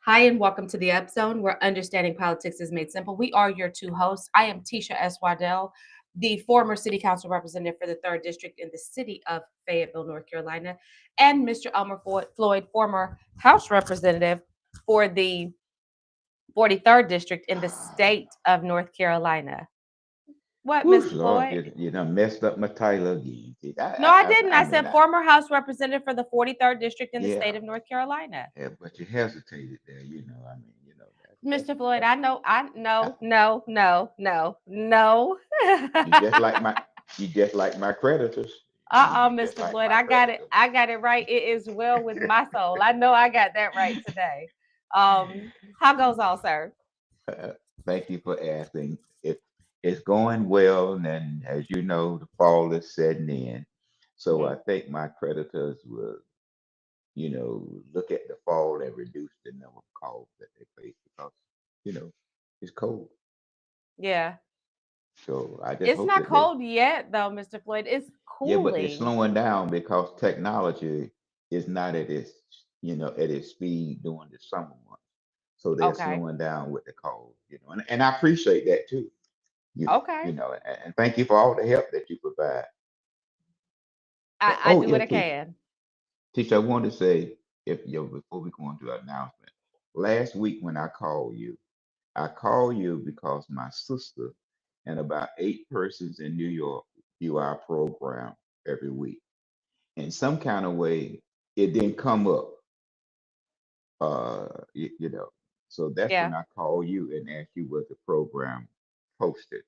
Hi, and welcome to the Up Zone, where understanding politics is made simple. We are your two hosts. I am Tisha S. Waddell, the former City Council representative for the 3rd District in the city of Fayetteville, North Carolina, and Mr. Elmer Floyd, former House representative for the 43rd District in the state of North Carolina. What, Whoosh, Mr. Lord, Floyd? you done messed up my title again. See, No, I didn't. I I mean, said former House representative for the 43rd District in the yeah, state of North Carolina. yeah, but you hesitated there. I mean, Mr. Floyd, that's I know, I uh, no, no, no, no, no. you just like my, you just like my creditors. You just Mr. like Floyd, my I got it. creditors. I got it right. It is well with my soul. I know I got that right today. How goes all, sir? Uh, Thank you for asking. It's going well, and as you know, the fall is setting in. So Hmm. I think my creditors will, look at the fall and reduce the number of calls that they face because, you know, it's cold. Yeah. So I just It's hope not that they, cold yet, though, Mr. Floyd. It's yeah, but they're cooling. slowing down because technology is not at its, at its speed during the summer months. So they're Okay. slowing down with the calls, and I appreciate that too. Okay. And thank you for all the help that you provide. I Oh do yeah, what I teacher, can. teacher, I wanted to say if before we go into the announcement, last week when I called you because my sister and about 8 persons in New York view our program every week. In some kind of way, it didn't come up, uh, you, you know. So that's when Yeah. I called you and asked you was the program posted,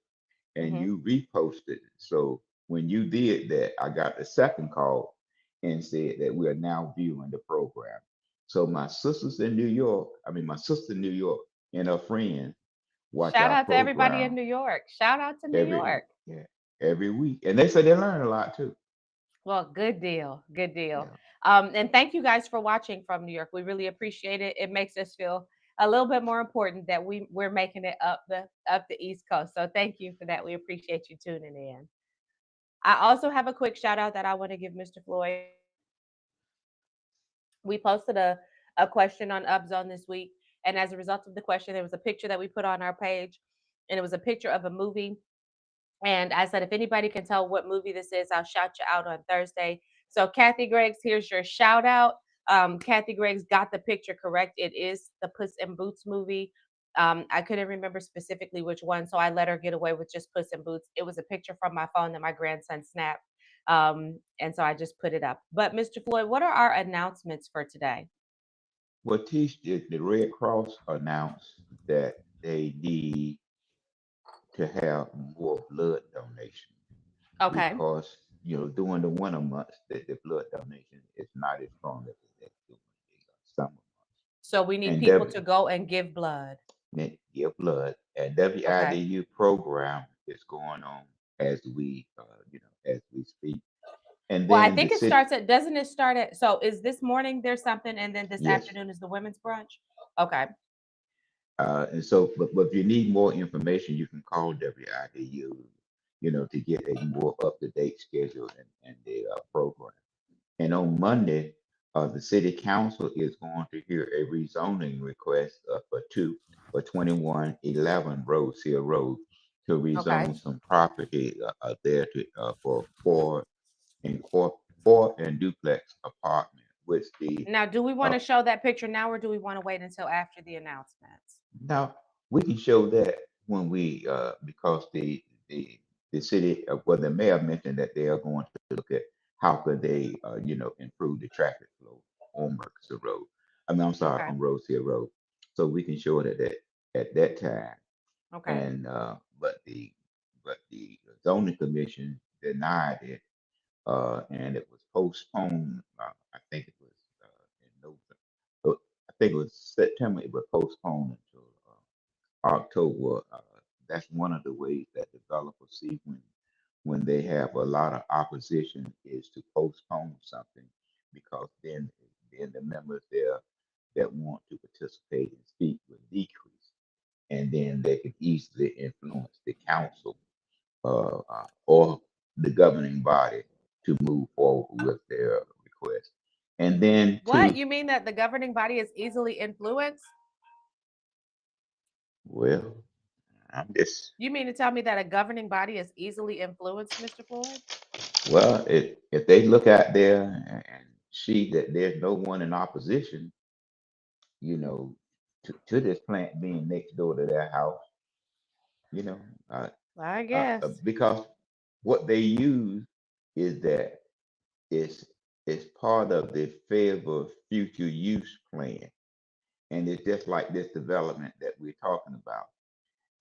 and Hmm. you reposted it. So when you did that, I got the second call and said that we are now viewing the program. So my sisters in New York, I mean my sister in New York and her friends watch Shout our out to everybody in program New York. Shout out to New every York. yeah every week, and they say they learn a lot too. Well, good deal. Good deal. Yeah. And thank you guys for watching from New York. We really appreciate it. It makes us feel a little bit more important that we're making it up the East Coast. So thank you for that. We appreciate you tuning in. I also have a quick shout out that I want to give Mr. Floyd. We posted a question on Upzone this week, and as a result of the question, there was a picture that we put on our page, and it was a picture of a movie. And I said, if anybody can tell what movie this is, I'll shout you out on Thursday. So, Kathy Greggs, here's your shout out. Kathy Greggs got the picture correct. It is the Puss in Boots movie. I couldn't remember specifically which one, so I let her get away with just Puss in Boots. It was a picture from my phone that my grandson snapped. And so I just put it up. But, Mr. Floyd, what are our announcements for today? Well, Tish, the Red Cross announced that they need to have more blood donation Okay. because during the winter months the blood donation is not as strong as it is during the summer months. So we need And people to go and give blood. give blood, and Okay. WIDU program is going on as as we speak. And Well, I then the think it city, starts at doesn't it start at so is this morning there's something and then this yes. afternoon is the women's brunch? Okay. And so, but if you need more information, you can call WIDU, to get a more up to date schedule and the program. And on Monday, the city council is going to hear a rezoning request for 2111 Rose Hill Road to Okay. rezone some property there for four and duplex apartment, which the Now, do we want uh, to show that picture now or do we want to wait until after the announcements? now we can show that when we because the the city well the mayor mentioned that they are going to look at how could they improve the traffic flow on Mercer Road. I mean, I'm sorry, Okay. on Rose Hill Road. So we can show it at that time. Okay. And but the zoning commission denied it, and it was postponed. I think it was in November. I think it was September. It was postponed until October. That's one of the ways that developers see when they have a lot of opposition is to postpone something because then the members there that want to participate and speak will decrease, and then they can easily influence the council or the governing body to move forward with their request. And then What? two, You mean that the governing body is easily influenced? Well, I'm just You mean to tell me that a governing body is easily influenced, Mr. Floyd? well. If they look out there and see that there's no one in opposition, you know, to this plant being next door to their house, you know, uh, I guess. because what they use is that it's it's part of the Fayetteville future use plan, and it's just like this development that we're talking about.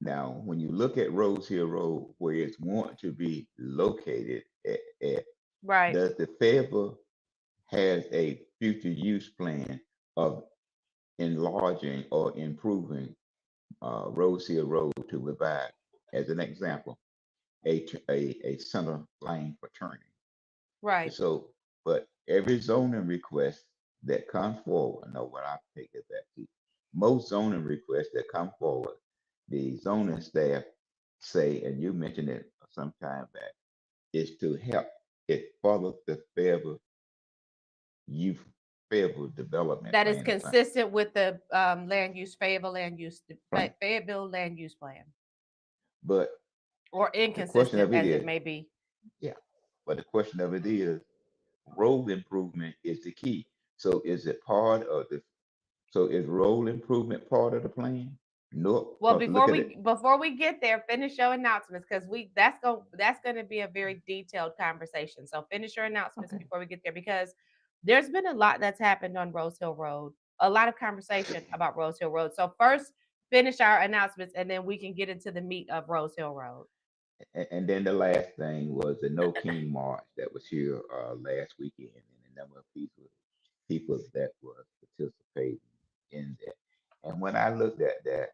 Now, when you look at Rose Hill Road, where it's want to be located at, Right. does the Fayetteville has a future use plan of enlarging or improving Rose Hill Road to provide, as an example, a center lane for turning. Right. So, but every zoning request that comes forward, no, what I take it back to, most zoning requests that come forward, the zoning staff say, and you mentioned it some time back, is to help it follow the youth Fayetteville development That is plan or something. consistent with the land use, Right. Fayetteville land use plan, But or the question inconsistent of it as it is, may be. yeah, but the question of it is, road improvement is the key. So is it part of the So is road improvement part of the plan? No, Well, because look at it. before we get there, finish your announcements because we that's going to be a very detailed conversation. So finish your announcements Okay. before we get there because there's been a lot that's happened on Rose Hill Road. A lot of conversation about Rose Hill Road. So first, finish our announcements and then we can get into the meat of Rose Hill Road. And then the last thing was the No King March that was here last weekend, and the number of people that were participating in that. And when I looked at that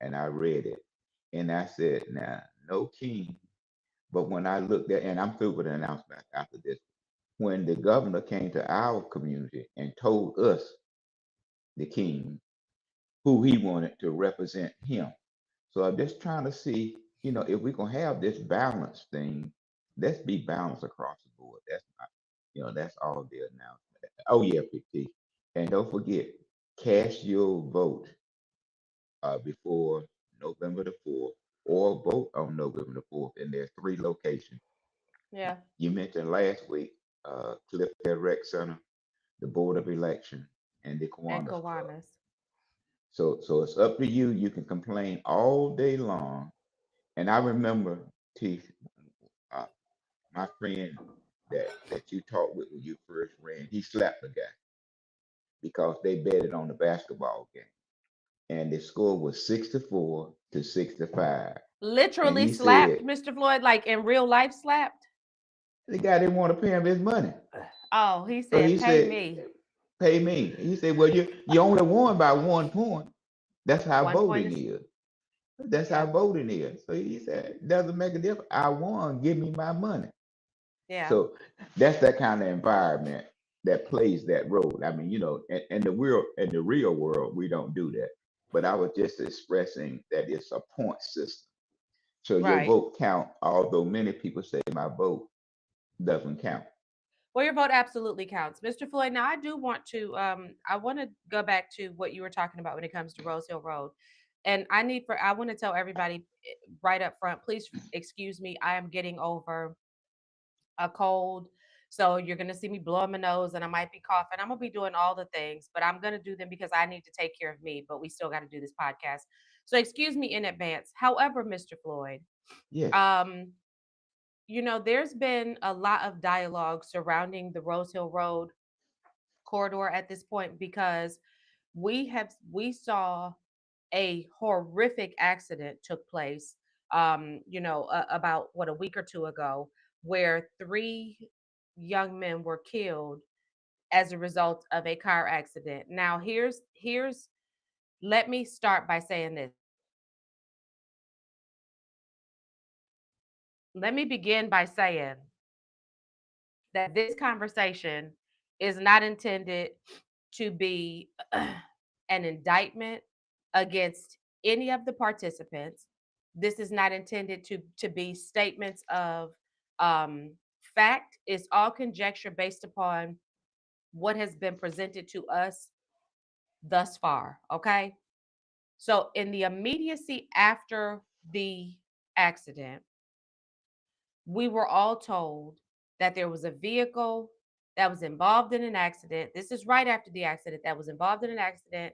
and I read it, and I said, "Now, no king." But when I looked at, and I'm through with the announcement after this, when the governor came to our community and told us, the king, who he wanted to represent him. So I'm just trying to see, if we're gonna have this balance thing, let's be balanced across the board. That's all the announcement. Oh yeah, PT. And don't forget, cast your vote before November the 4th, or vote on November the 4th. And there's three locations. Yeah. You mentioned last week, Clifton Rec Center, the Board of Election, and the And Kiwanis Club. Kiwanis. So it's up to you. You can complain all day long. And I remember, Teeth, uh, my friend that you talked with when you first ran, he slapped the guy because they betted on the basketball game, and the score was 64-65. And Literally he said slapped Mr. Floyd, like in real life slapped. the guy didn't want to pay him his money, Oh, he so said, he pay said, me. "Pay me." He said, "Well, you only won by 1 point. That's how One point voting is, is. That's how yeah, voting is." So he said, "Doesn't make a difference. I won. Give me my money." yeah, So that's that kind of environment that plays that role. I mean, in the real world, we don't do that. But I was just expressing that it's a point system. So your right. vote count, although many people say my vote doesn't count. Well, your vote absolutely counts, Mr. Floyd. Now, I want to go back to what you were talking about when it comes to Rose Hill Road, and I want to tell everybody right up front. Please excuse me. I am getting over a cold. So you're gonna see me blowing my nose and I might be coughing. I'm gonna be doing all the things, but I'm gonna do them because I need to take care of me. But we still gotta do this podcast. So excuse me in advance. However, Mr. Floyd, Yes. um, there's been a lot of dialogue surrounding the Rose Hill Road corridor at this point because we saw a horrific accident took place about what a week or two ago where three young men were killed as a result of a car accident. Now here's let me start by saying this. Let me begin by saying that this conversation is not intended to be an indictment against any of the participants. This is not intended to be statements of um, fact. It's all conjecture based upon what has been presented to us thus far. Okay. So in the immediacy after the accident, we were all told that there was a vehicle that was involved in an accident. This is right after the accident, that was involved in an accident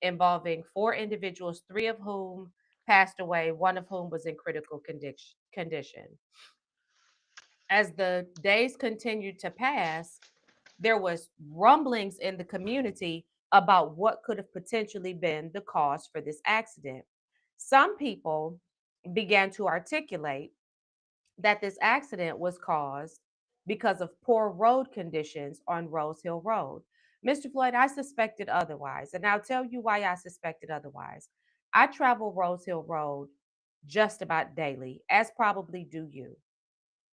involving four individuals, three of whom passed away, one of whom was in critical condition. As the days continued to pass, there was rumblings in the community about what could have potentially been the cause for this accident. Some people began to articulate that this accident was caused because of poor road conditions on Rose Hill Road. Mr. Floyd, I suspected otherwise, and I'll tell you why I suspected otherwise. I travel Rose Hill Road just about daily, as probably do you.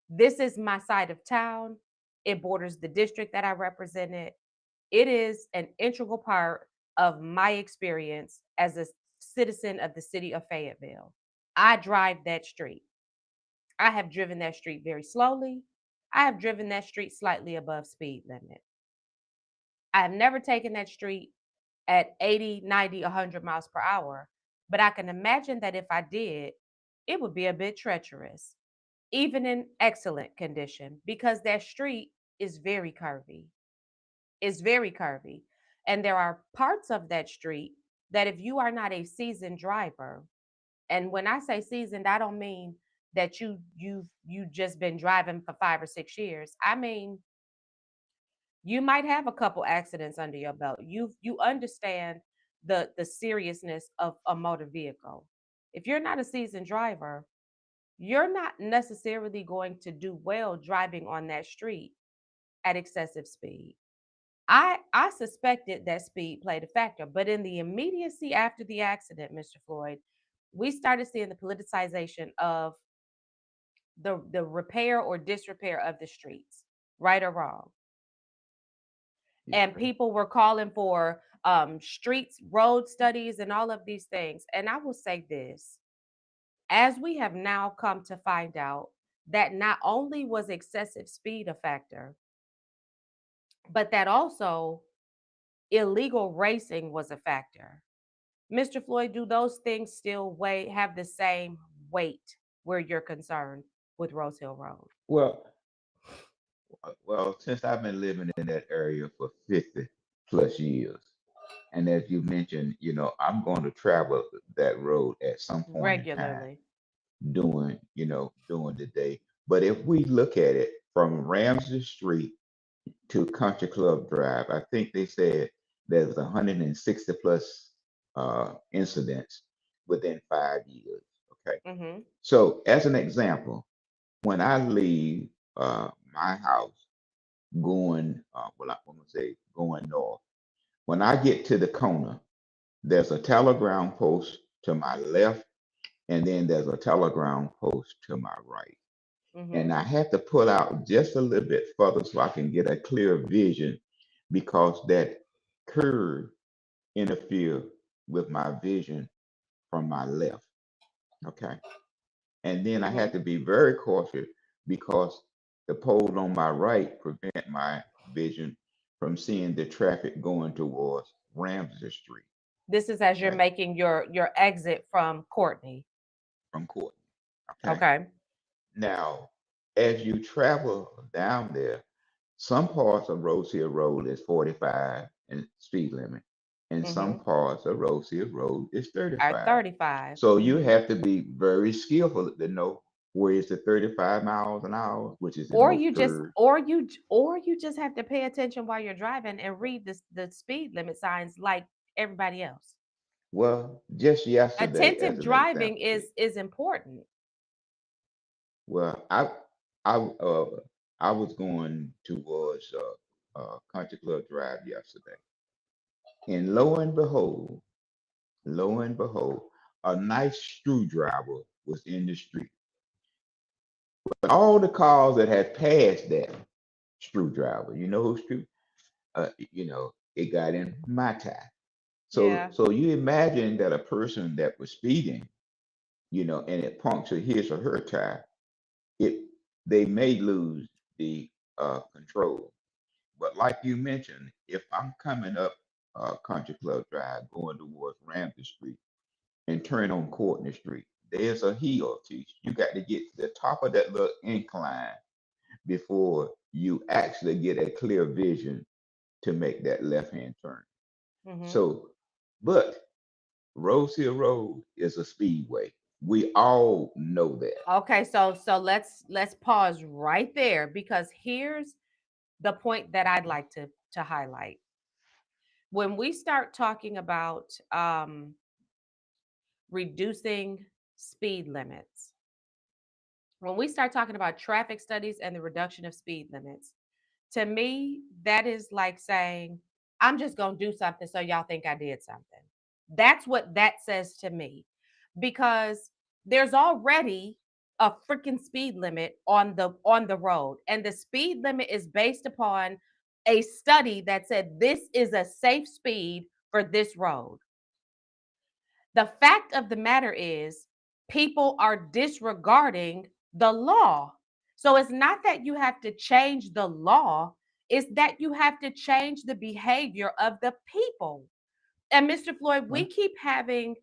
This is my side of town. It borders the district that I represented. It is an integral part of my experience as a citizen of the city of Fayetteville. I drive that street. I have driven that street very slowly. I have driven that street slightly above speed limit. I have never taken that street at 80, 90, 100 miles per hour, but I can imagine that if I did, it would be a bit treacherous, even in excellent condition, because that street is very curvy. It's very curvy. And there are parts of that street that if you are not a seasoned driver, and when I say seasoned, I don't mean that you just been driving for 5 or 6 years. I mean, you might have a couple accidents under your belt. You understand the seriousness of a motor vehicle. If you're not a seasoned driver, you're not necessarily going to do well driving on that street at excessive speed. I suspected that speed played a factor, but in the immediacy after the accident, Mr. Floyd, we started seeing the politicization of the repair or disrepair of the streets, right or wrong. Yes, And ma'am. people were calling for streets, road studies, and all of these things. And I will say this, as we have now come to find out that not only was excessive speed a factor, but that also illegal racing was a factor. Mr. Floyd, do those things still weigh have the same weight where you're concerned with Rose Hill Road? Well, well, since I've been living in that area for 50 plus years, and as you mentioned, I'm going to travel that road at some point in time Regularly. during the day. But if we look at it from Ramsey Street to Country Club Drive, I think they said there's 160 plus incidents within 5 years. Okay. Hmm. So, as an example, when I leave my house well, I'm going to say going north, when I get to the corner, there's a telegram post to my left, and then there's a telegram post to my right. And Hmm. I have to pull out just a little bit further so I can get a clear vision because that curve interfered with my vision from my left. Okay. And then I Hmm. had to be very cautious because the pole on my right prevent my vision from seeing the traffic going towards Ramsey Street. This is as you're Okay. making your exit from Courtney. From Courtney. Okay. Okay. Now, as you travel down there, some parts of Rose Hill Road is 45 and speed limit, and some Hmm. parts of Rose Hill Road is Are 35. 35. So you Hmm. have to be very skillful to know where is the 35 miles an hour, which is in Or those you just curves. or you just have to pay attention while you're driving and read the speed limit signs like everybody else. Well, just yesterday, Attentive as an driving example, is important. well, I I was going towards Country Club Drive yesterday, and lo and behold, a nice screwdriver was in the street. But all the cars that had passed that screwdriver, you know who it got in my tire. So, Yeah. so you imagine that a person that was speeding, and it punctured his or her tire, it they may lose the control. But like you mentioned, if I'm coming up Country Club Drive going towards Ramsey Street, and turn on Courtney Street. There's a hill, teach. You got to get to the top of that little incline before you actually get a clear vision to make that left hand turn. Hmm. So, but Rose Hill Road is a speedway. We all know that. Okay, so let's pause right there because here's the point that I'd like to highlight. When we start talking about reducing speed limits, when we start talking about traffic studies and the reduction of speed limits, to me, that is like saying, I'm just going to do something so y'all think I did something. That's what that says to me because there's already a freaking speed limit on the road and the speed limit is based upon a study that said this is a safe speed for this road. The fact of the matter is, people are disregarding the law. So it's not that you have to change the law, it's that you have to change the behavior of the people. And Mr. Floyd, Well, we keep having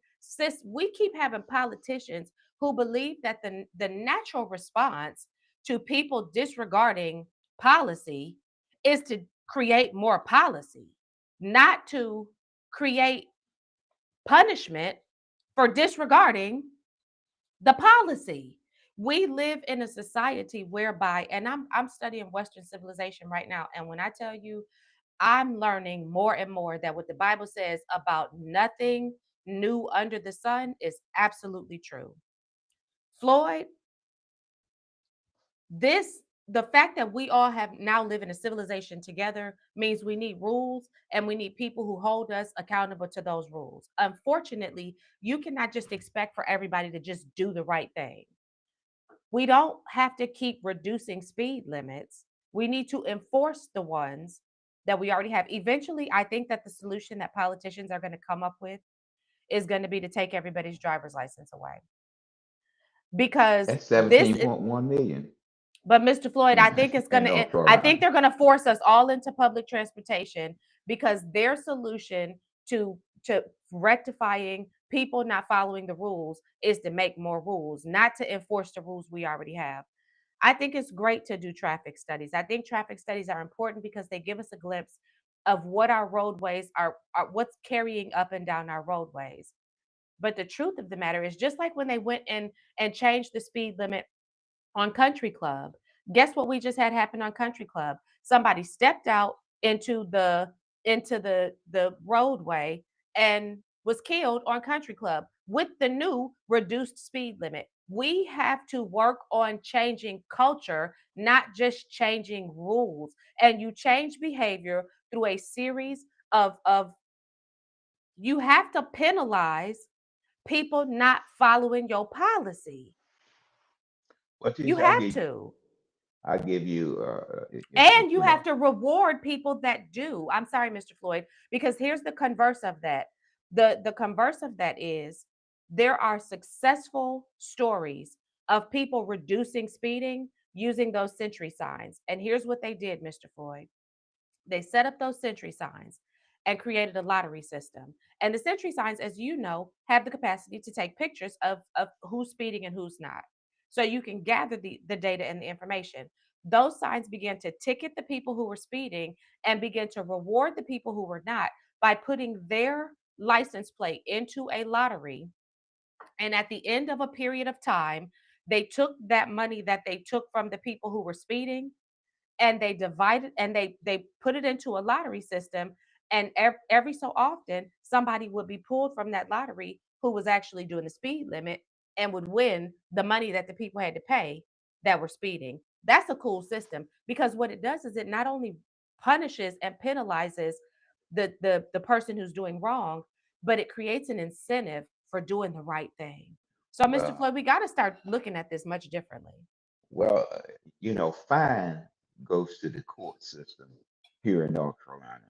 politicians who believe that the natural response to people disregarding policy is to create more policy, not to create punishment for disregarding the policy. We live in a society whereby, and I'm studying Western civilization right now, and when I tell you, I'm learning more and more that what the Bible says about nothing new under the sun is absolutely true. Floyd, this the fact that we all have now live in a civilization together means we need rules and we need people who hold us accountable to those rules. Unfortunately, you cannot just expect for everybody to just do the right thing. We don't have to keep reducing speed limits. We need to enforce the ones that we already have. Eventually, I think that the solution that politicians are going to come up with is going to be to take everybody's driver's license away. Because that's this is 17.1 million But Mr. Floyd, in, I think it's in gonna. North I think Carolina. they're gonna force us all into public transportation because their solution to rectifying people not following the rules is to make more rules, not to enforce the rules we already have. I think it's great to do traffic studies. I think traffic studies are important because they give us a glimpse of what our roadways are what's carrying up and down our roadways. But the truth of the matter is, just like when they went in and changed the speed limit on Country Club. Guess what we just had happen on Country Club? Somebody stepped out into the roadway and was killed on Country Club with the new reduced speed limit. We have to work on changing culture, not just changing rules. And you change behavior through a series of you have to penalize people not following your policy. What You is have to. I give you And you you have know, to reward people that do. I'm sorry, Mr. Floyd, because here's the converse of that. The converse of that is there are successful stories of people reducing speeding using those sentry signs. And here's what they did, Mr. Floyd. They set up those sentry signs and created a lottery system. And the sentry signs, as you know, have the capacity to take pictures of who's speeding and who's not. So you can gather the data and the information. Those signs began to ticket the people who were speeding and begin to reward the people who were not by putting their license plate into a lottery. And at the end of a period of time, they took that money that they took from the people who were speeding and they divided and they put it into a lottery system, and every so often somebody would be pulled from that lottery who was actually doing the speed limit and would win the money that the people had to pay that were speeding. That's a cool system because what it does is it not only punishes and penalizes the person who's doing wrong, but it creates an incentive for doing the right thing. So Mr. well, Floyd, we got to start looking at this much differently. well, fine goes to the court system here in North Carolina,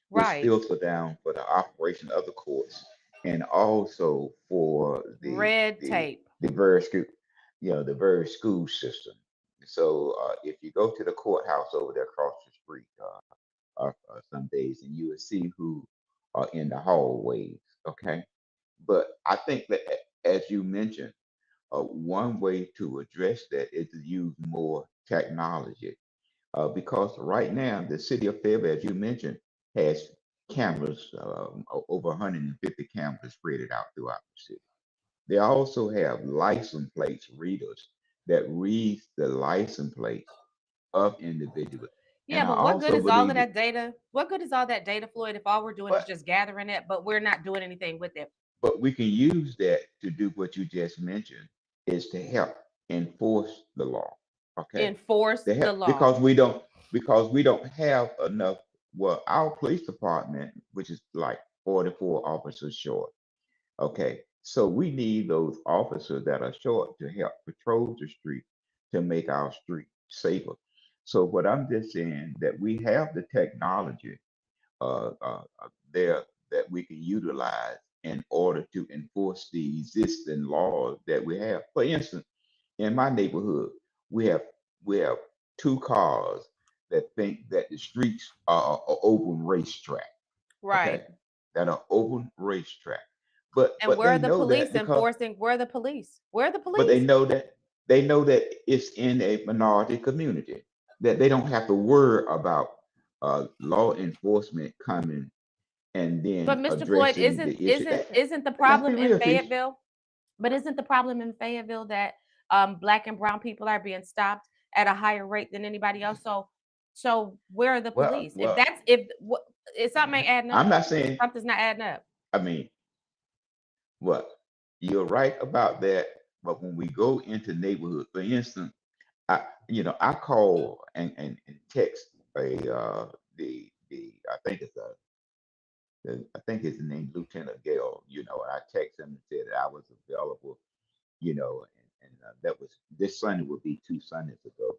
which Right. filter down for the operation of the courts and also for Red the tape. the very school, the very school system. So if you go to the courthouse over there across the street some days, and you will see who are in the hallways. Okay, But I think that, as you mentioned, one way to address that is to use more technology. Because right now, the city of Fayetteville, as you mentioned, has cameras, over 150 cameras spread it out throughout the city. They also have license plates readers that reads the license plates of individuals. Yeah, And I but what good also is all of believe that, that data? What good is all that data, Floyd, if all we're doing is but just gathering it, but we're not doing anything with it? we can use that to do what you just mentioned, is to help enforce the law. Okay, Enforce to the help law. because we don't have enough. Well, our police department, which is like 44 officers short. Okay, so we need those officers that are short to help patrol the street to make our street safer. So what I'm just saying that we have the technology there that we can utilize in order to enforce the existing laws that we have. For instance, in my neighborhood, we have we have two cars that think that the streets are an open racetrack. Right. Okay, that are open racetrack, but And but where are they the know that police because enforcing? Where are the police? Where are the but police? they know that it's in a minority community, that they don't have to worry about law enforcement coming and But then Mr. Floyd, addressing isn't the issue. isn't isn't the Let's be problem in real, Tish. Fayetteville? But isn't the problem in Fayetteville that black and brown people are being stopped at a higher rate than anybody else? So where are the Well, police? If well, that's if something ain't adding I'm up, not saying. something's not adding up. I mean, what you're right about that. But when we go into neighborhood, for instance, I call and text a I think it's I think his name Lieutenant Gale. And I text him and said that I was available. And that was this Sunday would be 2 Sundays ago,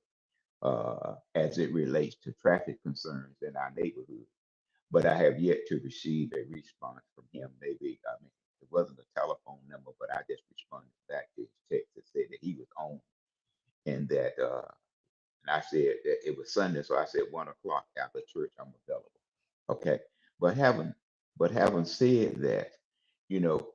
as it relates to traffic concerns in our neighborhood. But I have yet to receive a response from him. Maybe, I mean, it wasn't a telephone number, but I just responded back to his text that said that he was on, and that and I said that it was Sunday, so I said 1 o'clock after church I'm available. Okay, but having said that, you know,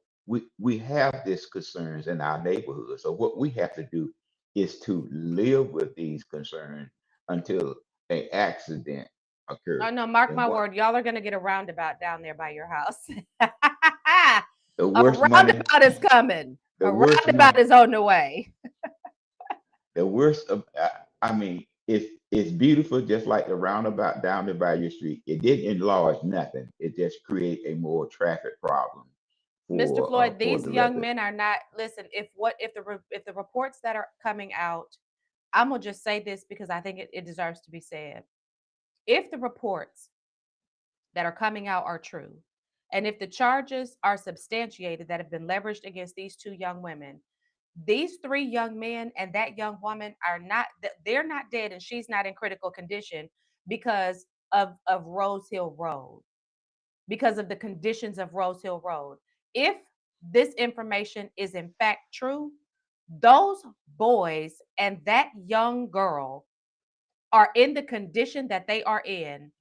we have these concerns in our neighborhood. So what we have to do is to live with these concerns until an accident Oh occurs. no, mark And my what word, y'all are gonna get a roundabout down there by your house. the A worst money, roundabout is coming. the A worst roundabout money, is on the way. the worst of, I mean, it's beautiful, just like the roundabout down there by your street. It didn't enlarge nothing. It just create a more traffic problem Mr. Floyd, for these the young resident. men are not. Listen, if the reports that are coming out, I'm gonna just say this because I think it deserves to be said. If the reports that are coming out are true, and if the charges are substantiated that have been leveraged against these two young women, these three young men and that young woman are not. They're not dead, and she's not in critical condition because of Rose Hill Road, because of the conditions of Rose Hill Road. If this information is in fact true, those boys and that young girl are in the condition that they are in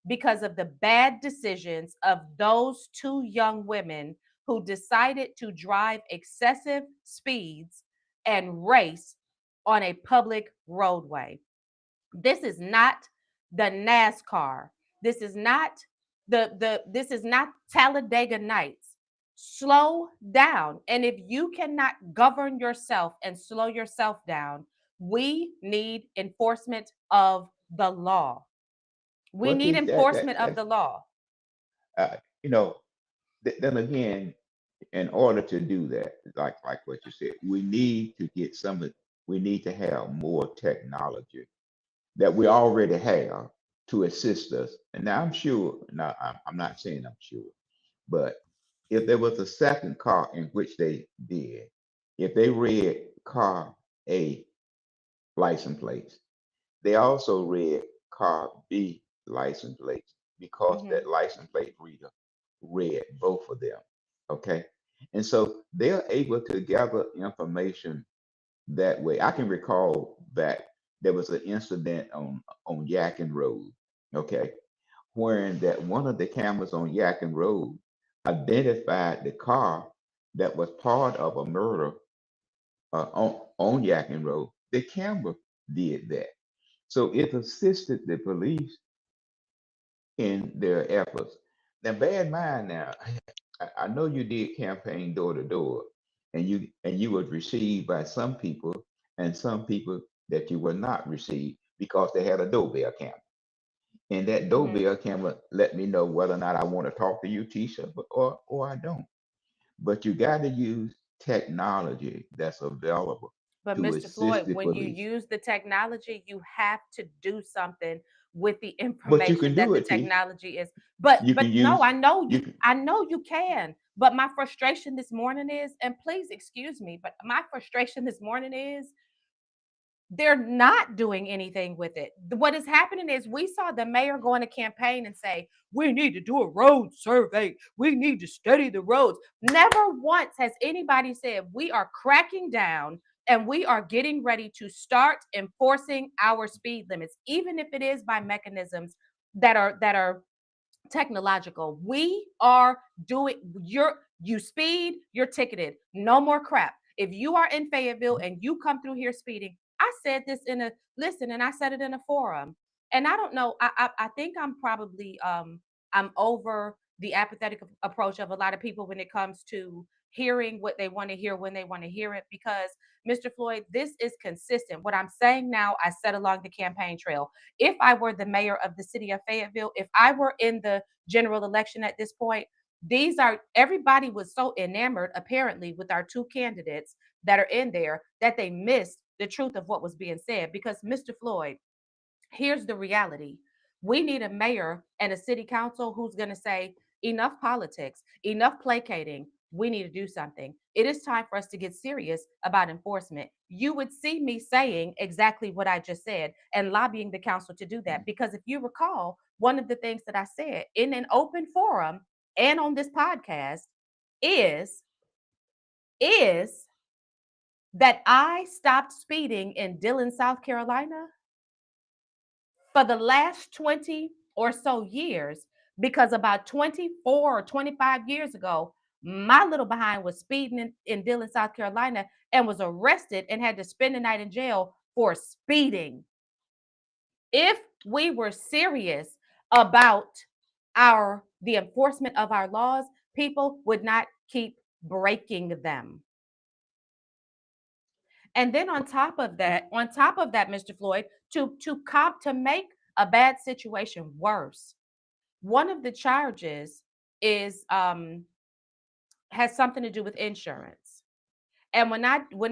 because of the bad decisions of those two young women who decided to drive excessive speeds and race on a public roadway. This is not the NASCAR. This is not this is not Talladega Nights. Slow down. And if you cannot govern yourself and slow yourself down, we need enforcement of the law. We Well, need Tish, enforcement of that's the law. uh, you know, then again, in order to do that, like what you said, we need to get we need to have more technology that we already have to assist us. And now I'm sure, now I'm not saying I'm sure, but if there was a second car in which they did, if they read car A license plates, they also read car B license plates because Hmm. that license plate reader read both of them. Okay. And so they're able to gather information that way. I can recall that there was an incident on Yakin Road, okay, wherein that one of the cameras on Yakin Road identified the car that was part of a murder on Yakin Road. The camera did that. So it assisted the police in their efforts. Now, bear in mind now, I know you did campaign door to door, and you was received by some people and some people that you were not received because they had a doorbell camera. And that Hmm. doorbell camera let me know whether or not I want to talk to you, Tisha, or I don't. But you got to use technology that's available But to Mr. assist Floyd, the when you police. use the technology, you have to do something with the But you information can that do the it, Tish. technology is. But You can no, use you can. I know you can. But my frustration this morning is, and please excuse me, but my frustration this morning is they're not doing anything with it. What is happening is we saw the mayor go on a campaign and say, we need to do a road survey. We need to study the roads. Never once has anybody said we are cracking down and we are getting ready to start enforcing our speed limits, even if it is by mechanisms that are technological. We are doing you speed, you're ticketed. No more crap. If you are in Fayetteville and you come through here speeding, I said this in a listen and I said it in a forum. And I don't know, I think I'm probably I'm over the apathetic approach of a lot of people when it comes to hearing what they want to hear when they want to hear it, because Mr. Floyd, this is consistent. What I'm saying now, I said along the campaign trail. If I were the mayor of the city of Fayetteville, if I were in the general election at this point, these are everybody was so enamored apparently with our two candidates that are in there that they missed the truth of what was being said. Because Mr. Floyd, here's the reality. We need a mayor and a city council who's going to say, enough politics, enough placating. We need to do something. It is time for us to get serious about enforcement. You would see me saying exactly what I just said and lobbying the council to do that. Because if you recall, one of the things that I said in an open forum and on this podcast is is that I stopped speeding in Dillon, South Carolina for the last 20 or so years, because about 24 or 25 years ago, my little behind was speeding in Dillon, South Carolina, and was arrested and had to spend the night in jail for speeding. If we were serious about our the enforcement of our laws, people would not keep breaking them. And then on top of that, Mr. Floyd, to make a bad situation worse, one of the charges is has something to do with insurance. And when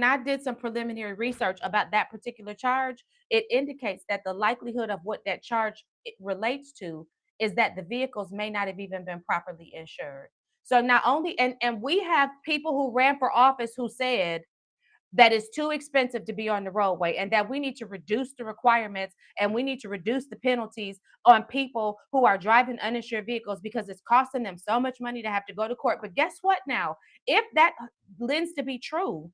I did some preliminary research about that particular charge, it indicates that the likelihood of what that charge relates to is that the vehicles may not have even been properly insured. So not only and we have people who ran for office who said that is too expensive to be on the roadway, and that we need to reduce the requirements and we need to reduce the penalties on people who are driving uninsured vehicles because it's costing them so much money to have to go to court. But guess what now? If that lends to be true,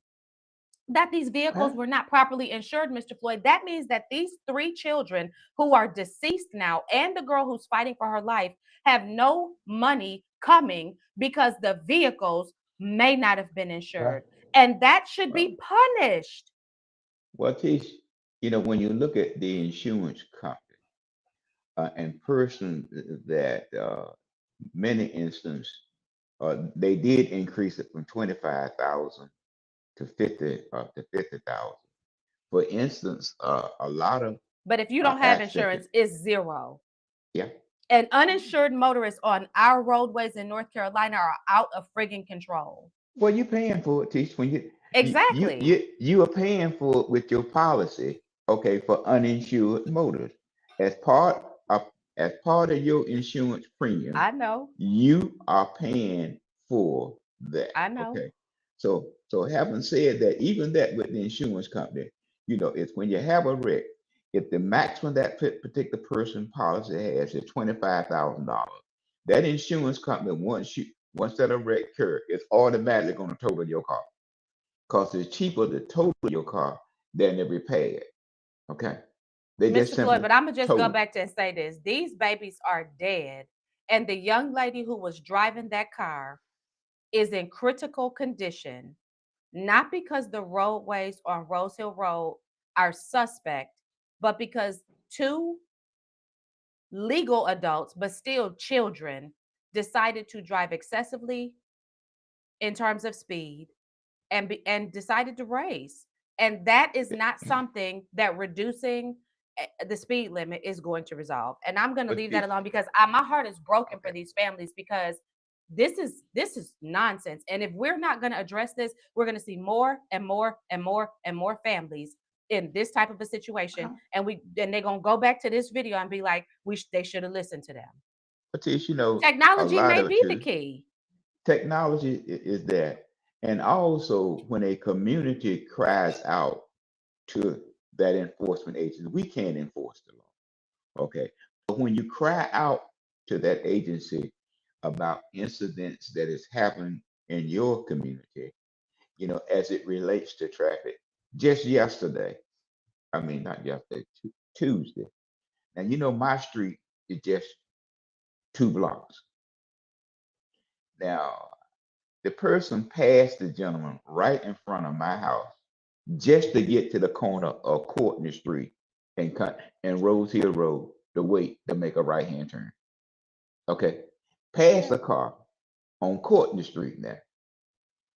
that these vehicles Huh? were not properly insured, Mr. Floyd, that means that these three children who are deceased now and the girl who's fighting for her life have no money coming because the vehicles may not have been Well, insured. And that should well, be punished. well, Tish, when you look at the insurance company and person that many instances they did increase it from 25,000 to 50,000. For instance, a lot of But if you don't have accidents. insurance, it's zero. Yeah. And uninsured motorists on our roadways in North Carolina are out of friggin' control. Well, you're paying for it, Tish. When Exactly. you are paying for it with your policy, okay, for uninsured motors. As part of as part of your insurance premium, I know. you are paying for that. I know. Okay. So having said that, even that with the insurance company, it's when you have a wreck, if the maximum that particular person policy has is $25,000, that insurance company once that wreck occurs, it's automatically going to total your car because it's cheaper to total your car than to repair it. Okay, they just Mr. Floyd, simply but I'm gonna just go total. back to and say this. These babies are dead. And the young lady who was driving that car is in critical condition, not because the roadways on Rose Hill Road are suspect, but because two legal adults, but still children, decided to drive excessively in terms of speed and decided to race. And that is not something that reducing the speed limit is going to resolve. And I'm going to But leave that see, alone because my heart is broken for okay, these families because this is nonsense. And if we're not going to address this, we're going to see more and more and more and more families in this type of a situation. uh-huh. And they're going to go back to this video and be like, they should have listened to them. But see, a Technology lot may of it be the too. key. Technology is that, and also when a community cries out to that enforcement agency, we can't enforce the law. Okay, but when you cry out to that agency about incidents that is happening in your community, as it relates to traffic, just yesterday, I mean not yesterday, Tuesday. Now my street is just 2 blocks. Now the person passed the gentleman right in front of my house just to get to the corner of Courtney Street and Rose Hill Road to wait to make a right hand turn. Okay. Pass the car on Courtney Street now.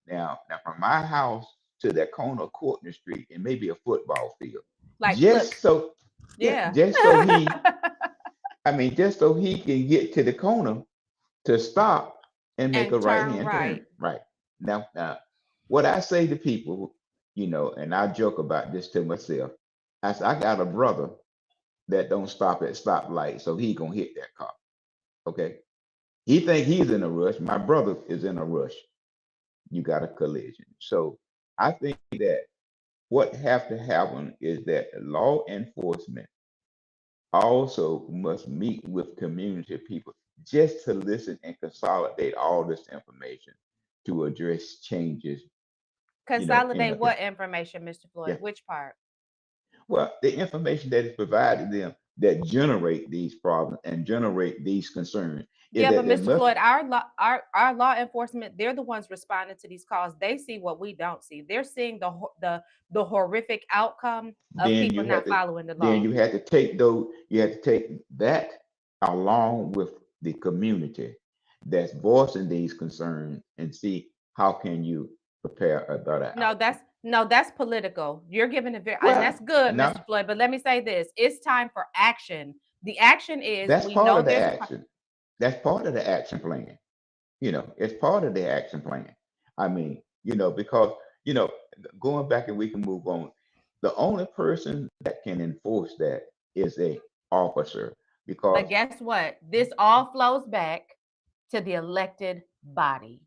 Now from my house to that corner of Courtney Street, it may be a football field. Like, look, Just so, yeah, yeah. just so he can get to the corner to stop and make a And right turn hand right. turn. Right. Now, what I say to people, and I joke about this to myself. I said, I got a brother that don't stop at stoplight, so he gonna hit that car. Okay. He think he's in a rush. My brother is in a rush. You got a collision. So I think that what have to happen is that law enforcement also must meet with community people just to listen and consolidate all this information to address changes, in Consolidate a, what information, Mr. Floyd? yeah. Which part? Well, the information that is provided them that generate these problems and generate these concerns is Yeah, but that there Mr. must, Floyd, our law enforcement, they're the ones responding to these calls. They see what we don't see. They're seeing the horrific outcome of then people you have not to following the then law. you have to take those you have to take that along with the community that's voicing these concerns and see how can you prepare a better No, outcome. that's political. You're giving a very, and Well, that's good, no, Mr. Floyd. But let me say this: it's time for action. The action is that's we part know of the there's a action. That's part of the action plan. It's part of the action plan. I mean, because, you know, going back and we can move on. The only person that can enforce that is a officer But because guess what? This all flows back to the elected body.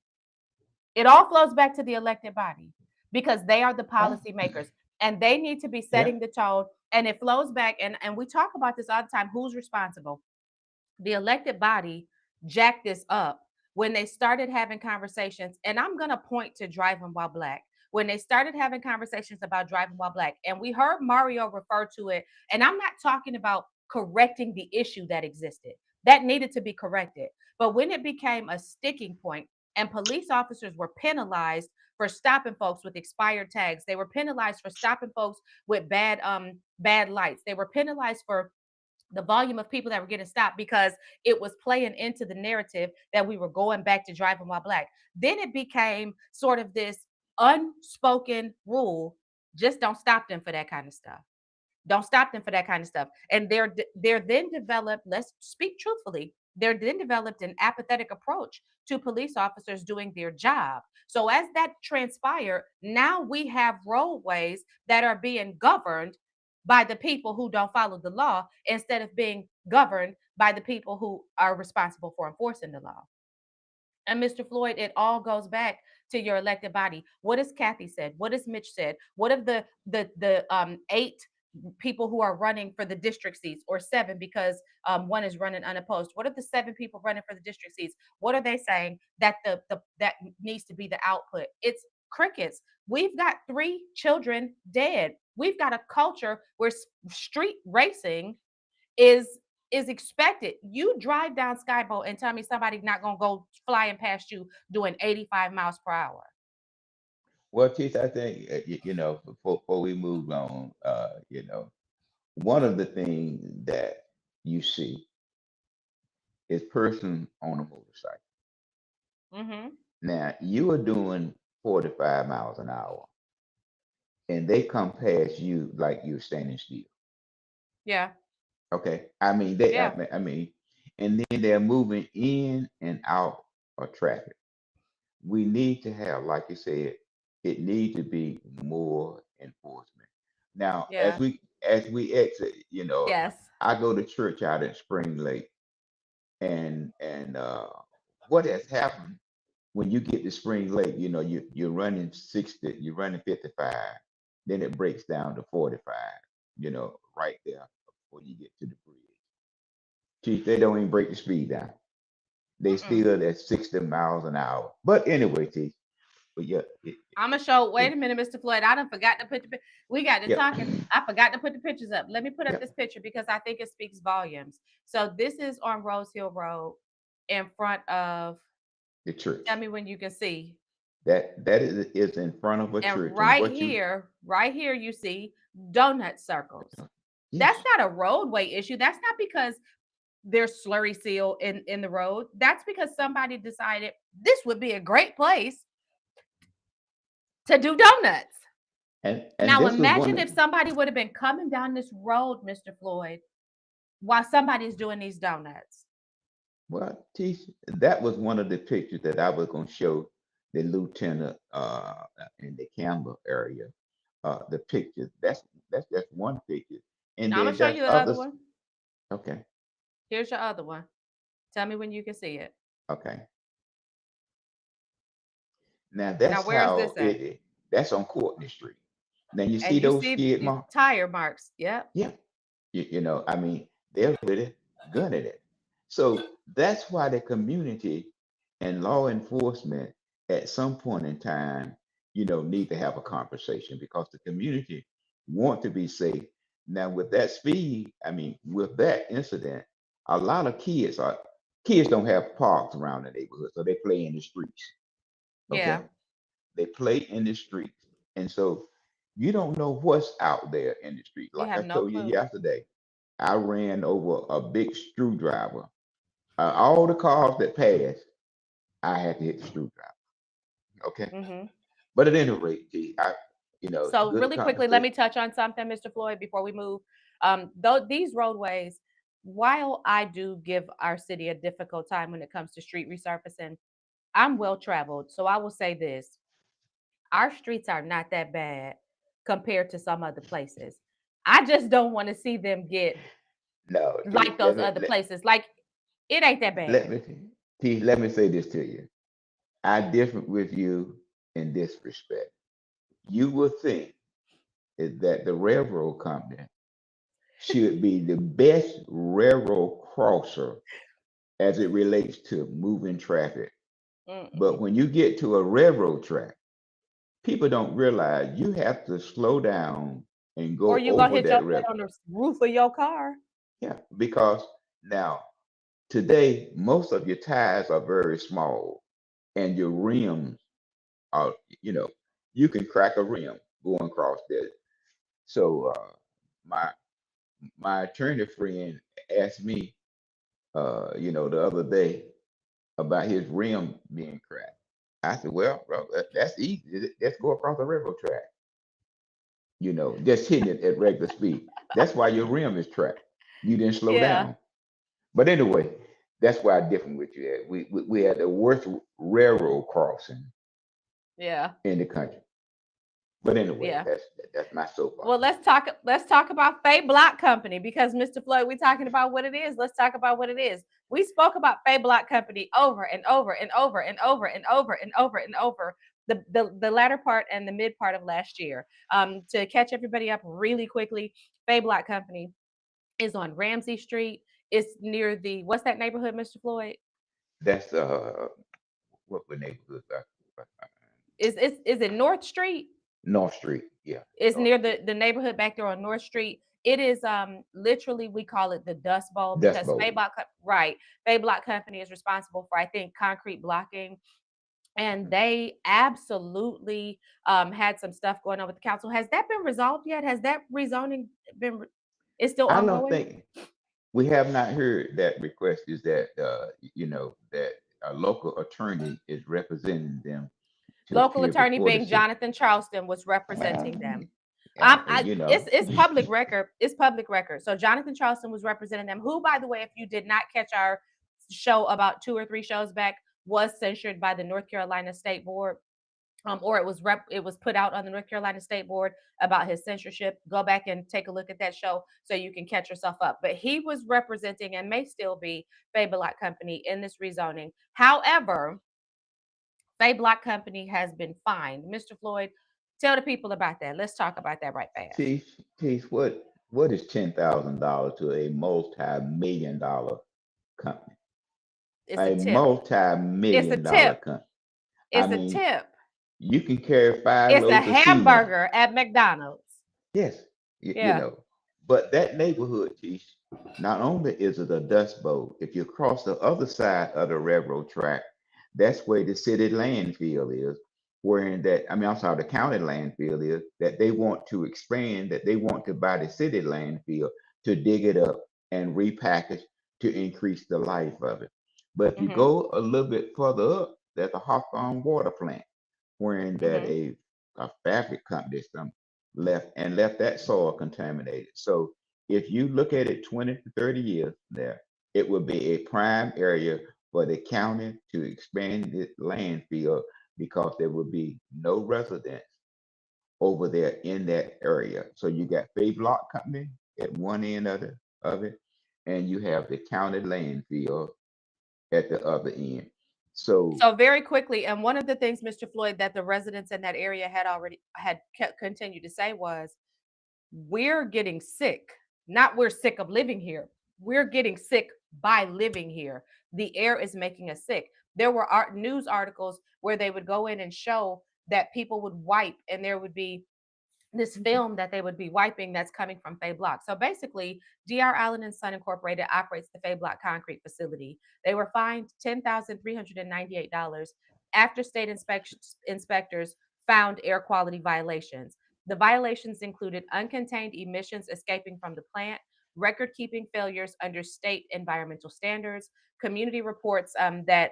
It all flows back to the elected body because they are the huh? policymakers and they need to be Yeah, setting the tone. And it flows back. And we talk about this all the time. Who's responsible? The elected body jacked this up when they started having conversations. And I'm going to point to Driving While Black. When they started having conversations about Driving While Black, and we heard Mario refer to it, and I'm not talking about correcting the issue that existed, that needed to be corrected. But when it became a sticking point and police officers were penalized for stopping folks with expired tags, they were penalized for stopping folks with bad lights, they were penalized for the volume of people that were getting stopped because it was playing into the narrative that we were going back to Driving While Black. Then it became sort of this unspoken rule: just don't stop them for that kind of stuff. Don't stop them for that kind of stuff. And they're then developed, let's speak truthfully, they're then developed an apathetic approach to police officers doing their job. So as that transpired, now we have roadways that are being governed by the people who don't follow the law instead of being governed by the people who are responsible for enforcing the law. And Mr. Floyd, it all goes back to your elected body. What has Kathy said? What has Mitch said? What have the 8 people who are running for the district seats, or 7 because one is running unopposed? What are the 7 people running for the district seats? What are they saying that that needs to be the output? It's crickets. We've got 3 children dead. We've got a culture where street racing is is expected. You drive down Skyboat and tell me somebody's not gonna go flying past you doing 85 miles per hour. Well, Keith, I think before we move on, one of the things that you see is person on a motorcycle. Mm-hmm. Now you are doing 45 miles an hour, and they come past you like you're standing still. Yeah. Okay, I mean they, Yeah. and then they're moving in and out of traffic. We need to have, like you said, it needs to be more enforcement. Now, Yeah. as we exit, Yes. I go to church out at Spring Lake, and what has happened when you get to Spring Lake, you're running 60, you're running 55, then it breaks down to 45, right there before you get to the bridge. Chief, they don't even break the speed down. They Mm-mm. still at 60 miles an hour. But anyway, Chief, but yeah, I'm gonna show. yeah, Wait a minute, Mr. Floyd. I done forgot to put the. We got to yeah, talking. I forgot to put the pictures up. Let me put up yeah, this picture because I think it speaks volumes. So this is on Rose Hill Road, in front of. the Tell church. me when you can see. That is in front of a And church. And what you, right here, you see donut circles. yes, That's not a roadway issue. That's not because there's slurry seal in the road. That's because somebody decided this would be a great place to do donuts. and Now this was imagine one. if somebody would have been coming down this road, Mr. Floyd, while somebody's doing these donuts. Well, Tish, that was one of the pictures that I was going to show the lieutenant in the Campbell area. The pictures. That's just one picture, and Now I'm then gonna show there's you the other others. one. Okay, Here's your other one. Tell me when you can see it. okay. Now Now that's where is how this at? it. That's on Courtney Street. Now you see And you those see skid the marks. tire marks. Yep. Yeah, I mean, they're with it, good at it. So that's why the community and law enforcement at some point in time, need to have a conversation because the community want to be safe. Now with that speed, I mean, with that incident, a lot of kids don't have parks around the neighborhood, so they play in the streets. Yeah. Okay, they play in the streets, and so you don't know what's out there in the street. You Like have I no told you clue. yesterday, I ran over a big screwdriver. All the cars that passed, I had to hit the screwdriver. Okay, Hmm. but at any rate, it's So good really quickly, let conversation. me touch on something, Mr. Floyd, before we move. Though these roadways, while I do give our city a difficult time when it comes to street resurfacing, I'm well traveled. So I will say this: our streets are not that bad compared to some other places. I just don't want to see them get No, like those other places. Like it ain't that let bad. me let me say this to you. I differ with you in this respect. You would think is that the railroad company should be the best railroad crosser as it relates to moving traffic. But Mm-mm. when you get to a railroad track, people don't realize you have to slow down and Or go you gonna over hit your that head rail. on the roof of your car. Yeah, because now today most of your tires are very small and your rims are, you know, you can crack a rim going across there. So my my attorney friend asked me, the other day about his rim being cracked. I said, well, bro, that's easy. Let's go across the railroad track. Just hitting it at regular speed. That's why your rim is trapped. You didn't slow Yeah. down. But anyway, that's why I'm different with you. At. We had the worst railroad crossing Yeah. in the country. But anyway, Yeah. that's my soapbox. Well, let's talk about Faye Block Company because Mr. Floyd, we're talking about what it is. Let's talk about what it is. We spoke about Faye Block Company over and over and over and over and over and over and over the latter part and the mid part of last year. To catch everybody up really quickly, Faye Block Company is on Ramsey Street. It's near the what's that neighborhood, Mr. Floyd? That's what the neighborhood Is it North Street? North Street. Yeah, It's North near Street. the neighborhood back there on North Street. It is literally, we call it the Dust Bowl Dust because Bowl. Right, Fay Block Company is responsible for, I think, concrete blocking, and Mhm. they absolutely had some stuff going on with the council. Has that been resolved yet? Has that rezoning been? It's still I don't ongoing. think we have not heard that request is that that a local attorney is representing them to Local appear attorney before the being city. Jonathan Charleston was Well, representing them. yeah, It's public record. It's public record. So Jonathan Charleston was representing them. Who, by the way, if you did not catch our show about 2 or 3 shows back, was censured by the North Carolina State Board. Or it was put out on the North Carolina State Board about his censorship. Go back and take a look at that show so you can catch yourself up. But he was representing and may still be Fay Block Company in this rezoning. However, Fay Block Company has been fined. Mr. Floyd, tell the people about that. Let's talk about that right fast. Chief, what is $10,000 to a multi-million dollar company? It's a A tip. It's a multi-million dollar tip. company. I It's a mean, tip. you can carry five It's a loads of cement. hamburger at McDonald's. Yes, Yeah. but that neighborhood, Chief, not only is it a dust bowl, if you cross the other side of the railroad track, that's where the city landfill is, wherein that, I mean, I'm sorry, the county landfill is, that they want to expand, that they want to buy the city landfill to dig it up and repackage to increase the life of it. But if you Mhm. go a little bit further up, there's a Hawthorne water plant, wherein that Mhm. a fabric company left that soil contaminated. So if you look at it 20 to 30 years there, it would be a prime area for the county to expand its landfill because there would be no residents over there in that area. So you got Fay Block Company at one end of it, and you have the county landfill at the other end. So So very quickly, and one of the things, Mr. Floyd, that the residents in that area had kept continued to say was, we're getting sick. Not we're sick of living here. We're getting sick by living here. The air is making us sick. There were news articles where they would go in and show that people would wipe, and there would be this film that they would be wiping that's coming from Fay Block. So basically, DR Allen and Son Incorporated operates the Fay Block concrete facility. They were fined $10,398 after state inspectors found air quality violations. The violations included uncontained emissions escaping from the plant, record keeping failures under state environmental standards, community reports that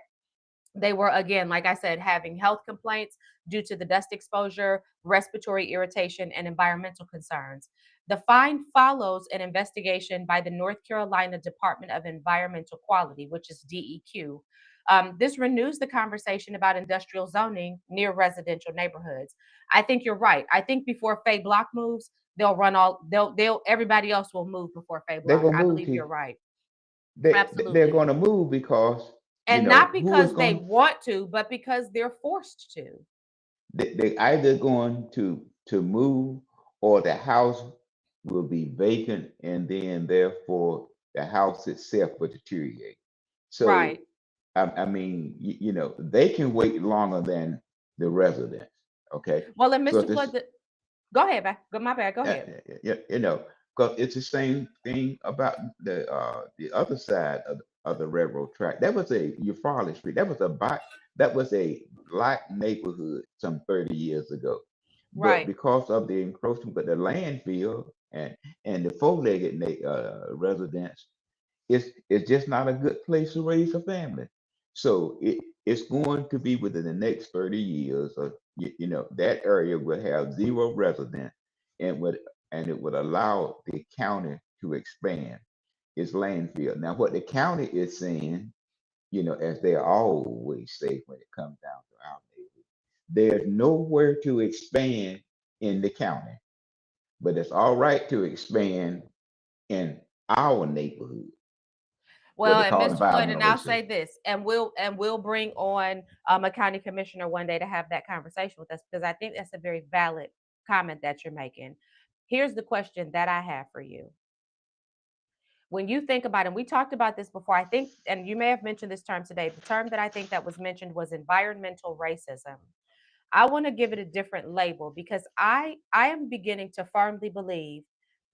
they were, again, like I said, having health complaints due to the dust exposure, respiratory irritation, and environmental concerns. The fine follows an investigation by the North Carolina Department of Environmental Quality, which is DEQ. This renews the conversation about industrial zoning near residential neighborhoods. I think you're right. I think before Fay Block moves, everybody else will move before Fay they're Block. gonna I move believe to you're right. they're Absolutely. gonna move because And not who is because they going want to, but because they're forced to. they either going to move or the house will be vacant and then therefore the house itself will deteriorate. Right. So I mean, they can wait longer than the residents. Okay, Well, and so Mr. if Flood, this, go ahead, my bad. Go uh, ahead. because it's the same thing about the other side of the railroad track. That was a Eufaula Street. That was a black neighborhood some 30 years ago. But Right. because of the encroachment of the landfill and the four-legged residents, it's just not a good place to raise a family. So it's going to be within the next 30 years, or that area will have zero residents, and would and it would allow the county to expand its landfill. Now, what the county is saying, as they always say when it comes down to our neighborhood, there's nowhere to expand in the county, but it's all right to expand in our neighborhood, what Well, they and call Mr. Floyd, environmental and I'll research. say this, and we'll bring on a county commissioner one day to have that conversation with us because I think that's a very valid comment that you're making. Here's the question that I have for you. When you think about it, and we talked about this before, I think, and you may have mentioned this term today, the term that I think that was mentioned was environmental racism. I want to give it a different label because I am beginning to firmly believe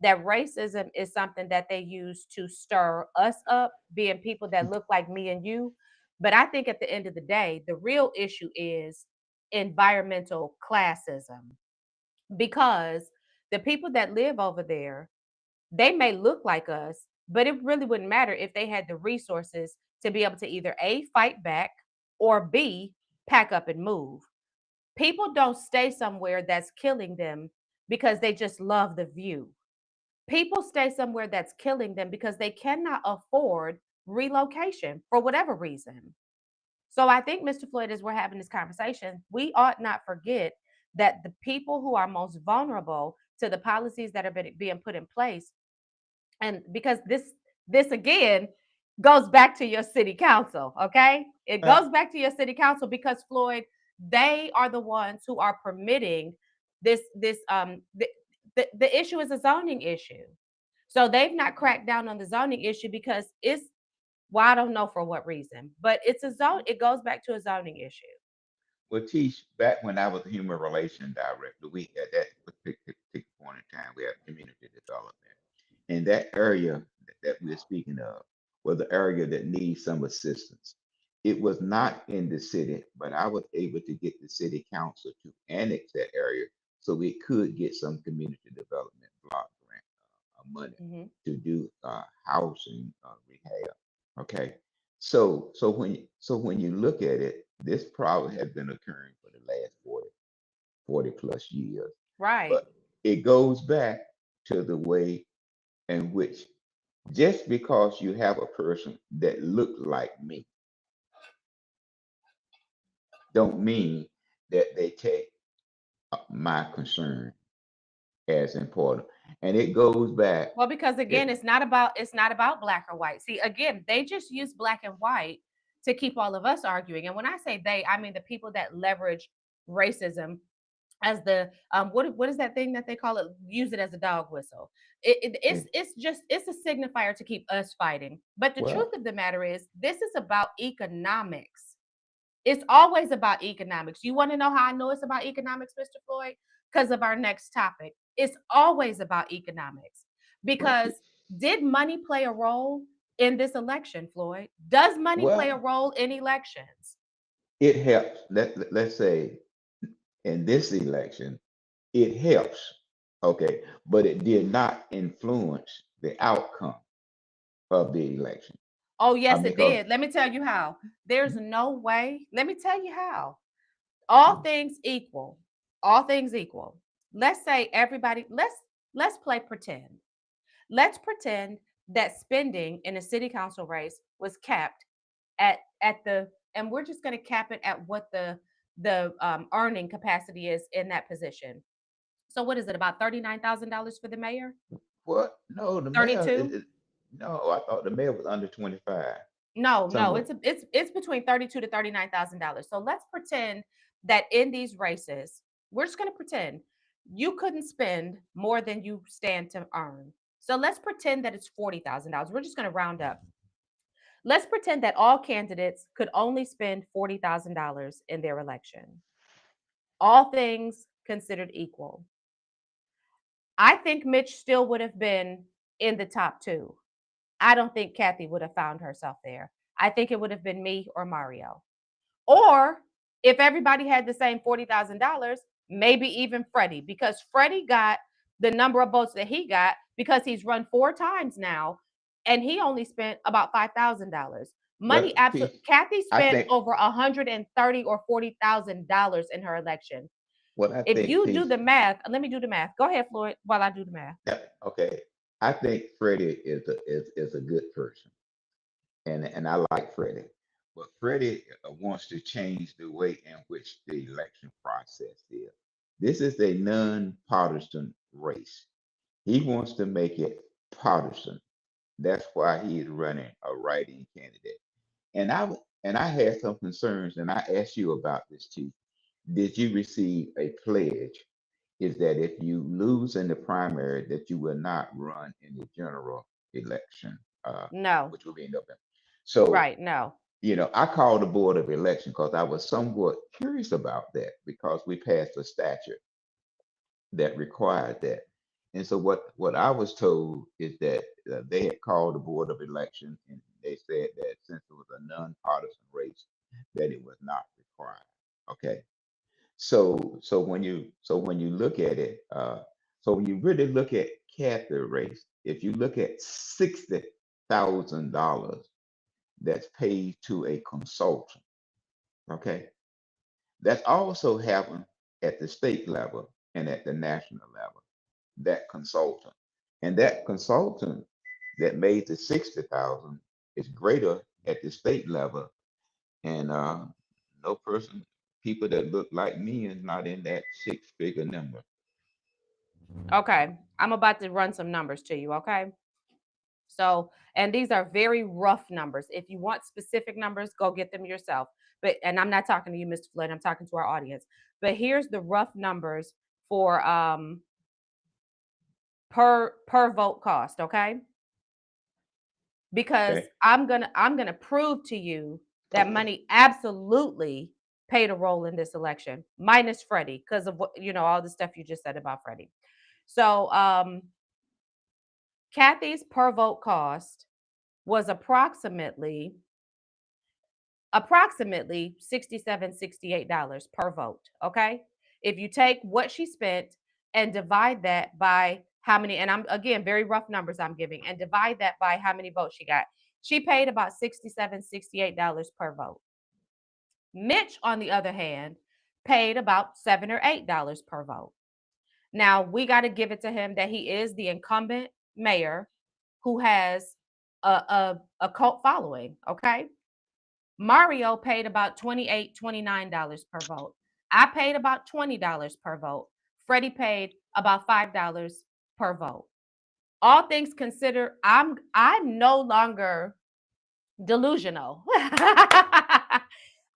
that racism is something that they use to stir us up, being people that look like me and you. But I think at the end of the day, the real issue is environmental classism, because the people that live over there, they may look like us, but it really wouldn't matter if they had the resources to be able to either A, fight back, or B, pack up and move. People don't stay somewhere that's killing them because they just love the view. People stay somewhere that's killing them because they cannot afford relocation for whatever reason. So I think, Mr. Floyd, as we're having this conversation, we ought not forget that the people who are most vulnerable to the policies that are being put in place, and because this again goes back to your city council, okay? It Uh, goes back to your city council because, Floyd, they are the ones who are permitting the issue is a zoning issue. So they've not cracked down on the zoning issue because it's, well, I don't know for what reason, but it's a zone, it goes back to a zoning issue. well, Teach, back when I was a human relations director, we at that particular point in time, we had community development. And that area that we're speaking of was the area that needs some assistance. It was not in the city, but I was able to get the city council to annex that area so we could get some community development block grant money Hmm. to do housing rehab. Okay, so when you look at it, this problem has been occurring for the last 40 plus years, Right. but it goes back to the way in which just because you have a person that look like me don't mean that they take my concern as important. And it goes back. Well, because again, It, it's not about black or white. See, again, they just use black and white to keep all of us arguing. And when I say they, I mean the people that leverage racism as the what is that thing that they call it? Use it as a dog whistle. it, It's a signifier to keep us fighting. But the truth well, of the matter is, this is about economics. It's always about economics. You want to know how I know it's about economics, Mr. Floyd? Because of our next topic. It's always about economics. well, Because did money play a role in this election, Floyd? Does money play a well, role in elections? it helps. Let's say in this election, it helps. Okay, but it did not influence the outcome of the election. Oh, yes, it Because did. Let me tell you how. There's no way. Let me tell you how. All things equal, all things equal. Let's say everybody, let's play pretend. Let's pretend that spending in a city council race was capped at the, and we're just going to cap it at what the earning capacity is in that position. So what is it, about $39,000 for the mayor? what? No, the mayor. 32? No, I thought the mayor was under 25. No, no, Somewhere. it's between 32 to $39,000. So let's pretend that in these races, we're just going to pretend you couldn't spend more than you stand to earn. So let's pretend that it's $40,000. We're just going to round up. Let's pretend that all candidates could only spend $40,000 in their election. All things considered equal. I think Mitch still would have been in the top two. I don't think Kathy would have found herself there. I think it would have been me or Mario. Or if everybody had the same $40,000, maybe even Freddie, because Freddie got the number of votes that he got because he's run 4 times now, and he only spent about $5,000. Well, Money, absolutely. Kathy I spent think over 130 or $40,000 in her election. what I If think, you do Teach. the math, let me do the math. Go ahead, Floyd, while I do the math. Yeah, okay. I think Freddie is a good person, and I like Freddie. But Freddie wants to change the way in which the election process is. This is a non-partisan race. He wants to make it partisan. That's why he is running a writing candidate. And I had some concerns, and I asked you about this too. Did you receive a pledge? Is that if you lose in the primary, that you will not run in the general election, No, which will be in November. So, right, no. I called the Board of Election because I was somewhat curious about that because we passed a statute that required that. And so what I was told is that they had called the Board of Election and they said that since it was a nonpartisan race, that it was not required. Okay. So when you look at it, so when you really look at Kathy race, if you look at $60,000 that's paid to a consultant, okay, that's also happened at the state level and at the national level. That consultant, and that consultant that made the 60,000 is greater at the state level, and no person, people that look like me is not in that six-figure number. Okay, I'm about to run some numbers to you. Okay. So, and these are very rough numbers. If you want specific numbers, go get them yourself. But, and I'm not talking to you, Mr. Flynn, I'm talking to our audience. But here's the rough numbers for per vote cost, okay? Because Okay. I'm gonna prove to you that money absolutely played a role in this election, minus Freddie, because of what all the stuff you just said about Freddie. So Kathy's per vote cost was approximately $67-68 per vote. Okay. If you take what she spent and divide that by how many, and I'm again, very rough numbers I'm giving, and divide that by how many votes she got, she paid about $67-68 per vote. Mitch, on the other hand, paid about $7 or $8 per vote. Now, we got to give it to him that he is the incumbent mayor who has a cult following. Okay. Mario paid about $28-29 per vote. I paid about $20 per vote. Freddie paid about $5 per vote. All things considered, I'm no longer delusional. I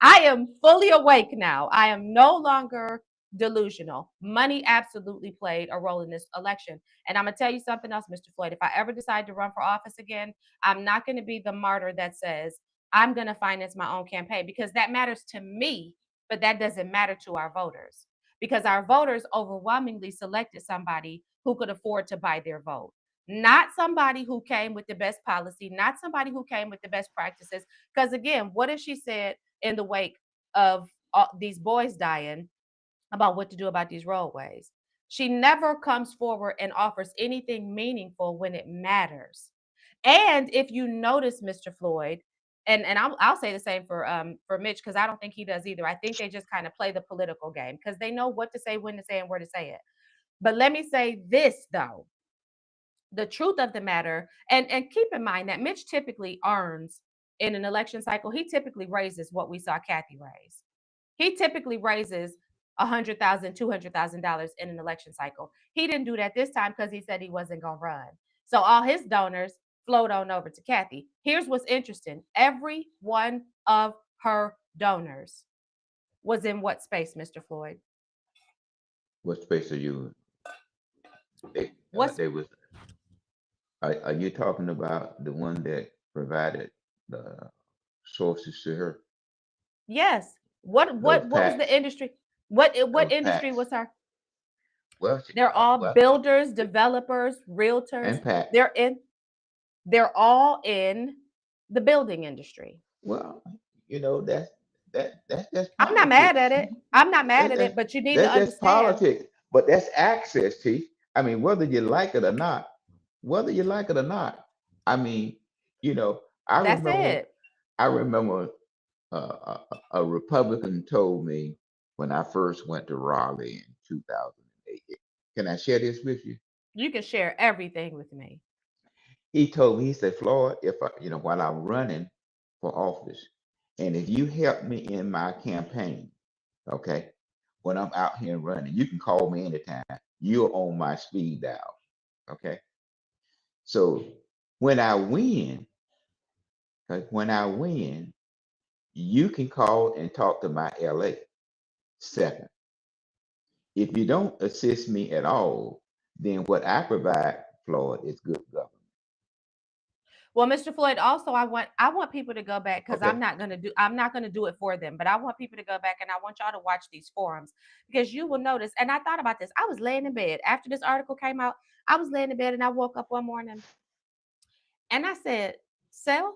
am fully awake now. I am no longer delusional. Money absolutely played a role in this election. And I'm going to tell you something else, Mr. Floyd. If I ever decide to run for office again, I'm not going to be the martyr that says, I'm going to finance my own campaign, because that matters to me, but that doesn't matter to our voters, because our voters overwhelmingly selected somebody who could afford to buy their vote, not somebody who came with the best policy, not somebody who came with the best practices. Because again, what if she said in the wake of these boys dying about what to do about these roadways? She never comes forward and offers anything meaningful when it matters. And if you notice, Mr. Floyd, and I'll say the same for Mitch, because I don't think he does either. I think they just kind of play the political game because they know what to say, when to say, and where to say it. But let me say this though, the truth of the matter, and keep in mind that Mitch typically earns in an election cycle, he typically raises what we saw Kathy raise. He typically raises $100,000, $200,000 in an election cycle. He didn't do that this time because he said he wasn't going to run. So all his donors flowed on over to Kathy. Here's what's interesting: every one of her donors was in what space, Mr. Floyd? What space are you? What's They was. Are you talking about the one that provided the sources to her? Yes. What Those what what was packs. the industry? What Those industry packs. was her? Well, They're all well, builders, developers, realtors. and packs. They're in they're all in the building industry. Well, that's just I'm not mad politics. at it. I'm not mad That's at it, just but you need to that's just understand. politics. But that's access, T. I mean, whether you like it or not, whether you like it or not. I mean, you know, I That's remember, it. I remember a Republican told me when I first went to Raleigh in 2008. Can I share this with you? You can share everything with me. He told me, he said, Floyd, if I, while I'm running for office, and if you help me in my campaign, okay, when I'm out here running, you can call me anytime. You're on my speed dial, okay? So when I win, when I win, you can call and talk to my LA. Second, if you don't assist me at all, then what I provide, Floyd, is good government. Well, Mr. Floyd, also I want people to go back because Okay. I'm not gonna do it for them, but I want people to go back and I want y'all to watch these forums because you will notice. And I thought about this. I was laying in bed after this article came out. I was laying in bed and I woke up one morning and I said, "Self,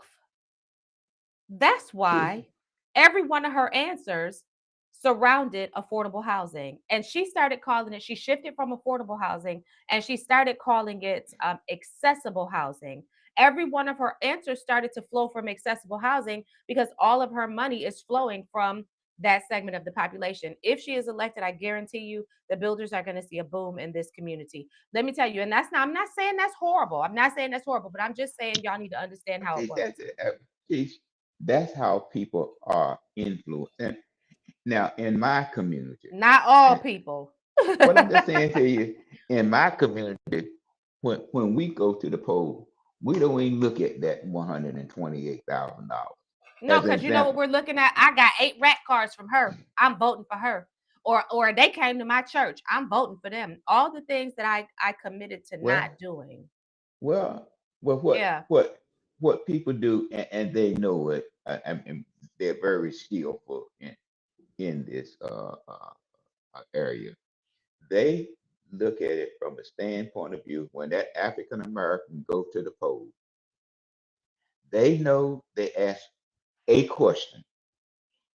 that's why every one of her answers surrounded affordable housing." And she started calling it, she shifted from affordable housing and she started calling it accessible housing. Every one of her answers started to flow from accessible housing because all of her money is flowing from that segment of the population. If she is elected, I guarantee you the builders are going to see a boom in this community. Let me tell you, and that's not, I'm not saying that's horrible. I'm not saying that's horrible, but I'm just saying y'all need to understand how it Okay, works. see, that's how people are influenced. And now, in my community, Not all and people. what I'm just saying to you, in my community, when we go to the poll, we don't even look at that $128,000. No, As an because you know what example, we're looking at. I got 8 rat cards from her. I'm voting for her. Or they came to my church. I'm voting for them. All the things that I committed to well, not doing. well, well, Yeah. what people do, and they know it, and they're very skillful in this area. They look at it from a standpoint of view when that African American go to the poll. They know they ask a question: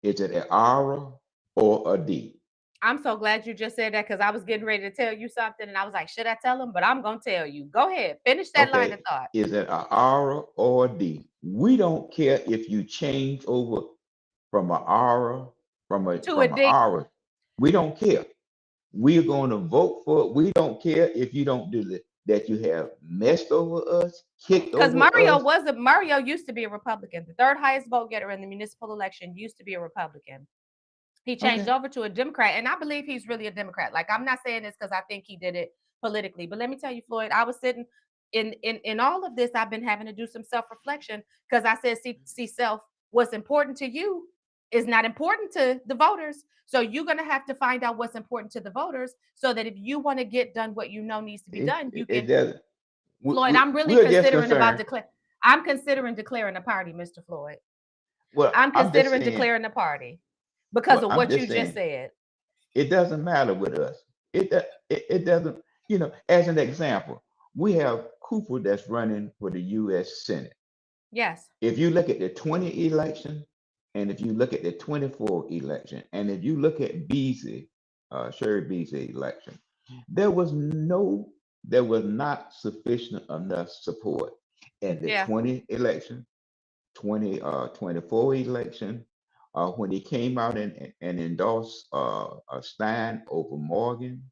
is it an R or a D? I'm so glad you just said that because I was getting ready to tell you something and I was like, should I tell them? But I'm gonna tell you. Go ahead. Finish that line of Okay, thought. is it an R or a D? We don't care if you change over from an R To a from an D. R. We don't care. We're going to vote for it. We don't care if you don't do that. That you have messed over us, kicked Because over us. Mario used to be a Republican. The third highest vote getter in the municipal election used to be a Republican. He changed Okay. over to a Democrat, and I believe he's really a Democrat. Like I'm not saying this because I think he did it politically, but let me tell you, Floyd, I was sitting in all of this. I've been having to do some self reflection because I said, see, self, what's important to you is not important to the voters. So you're gonna have to find out what's important to the voters, so that if you want to get done what you know needs to be done, you It can. doesn't. Floyd, I'm really We're just considering about concerned. declare. I'm considering declaring a party, Mr. Floyd. Well, I'm I'm just considering saying. declaring a party because Well, of I'm what you just just saying. said. It doesn't matter with us. It doesn't. As an example, we have Cooper that's running for the U.S. Senate. Yes. If you look at the 20 election, and if you look at the 24 election, and if you look at Beasley, Sherry Beasley election, there was no, there was not sufficient enough support in the Yeah. 20 election, 24 election, when he came out and endorsed Stein over Morgan,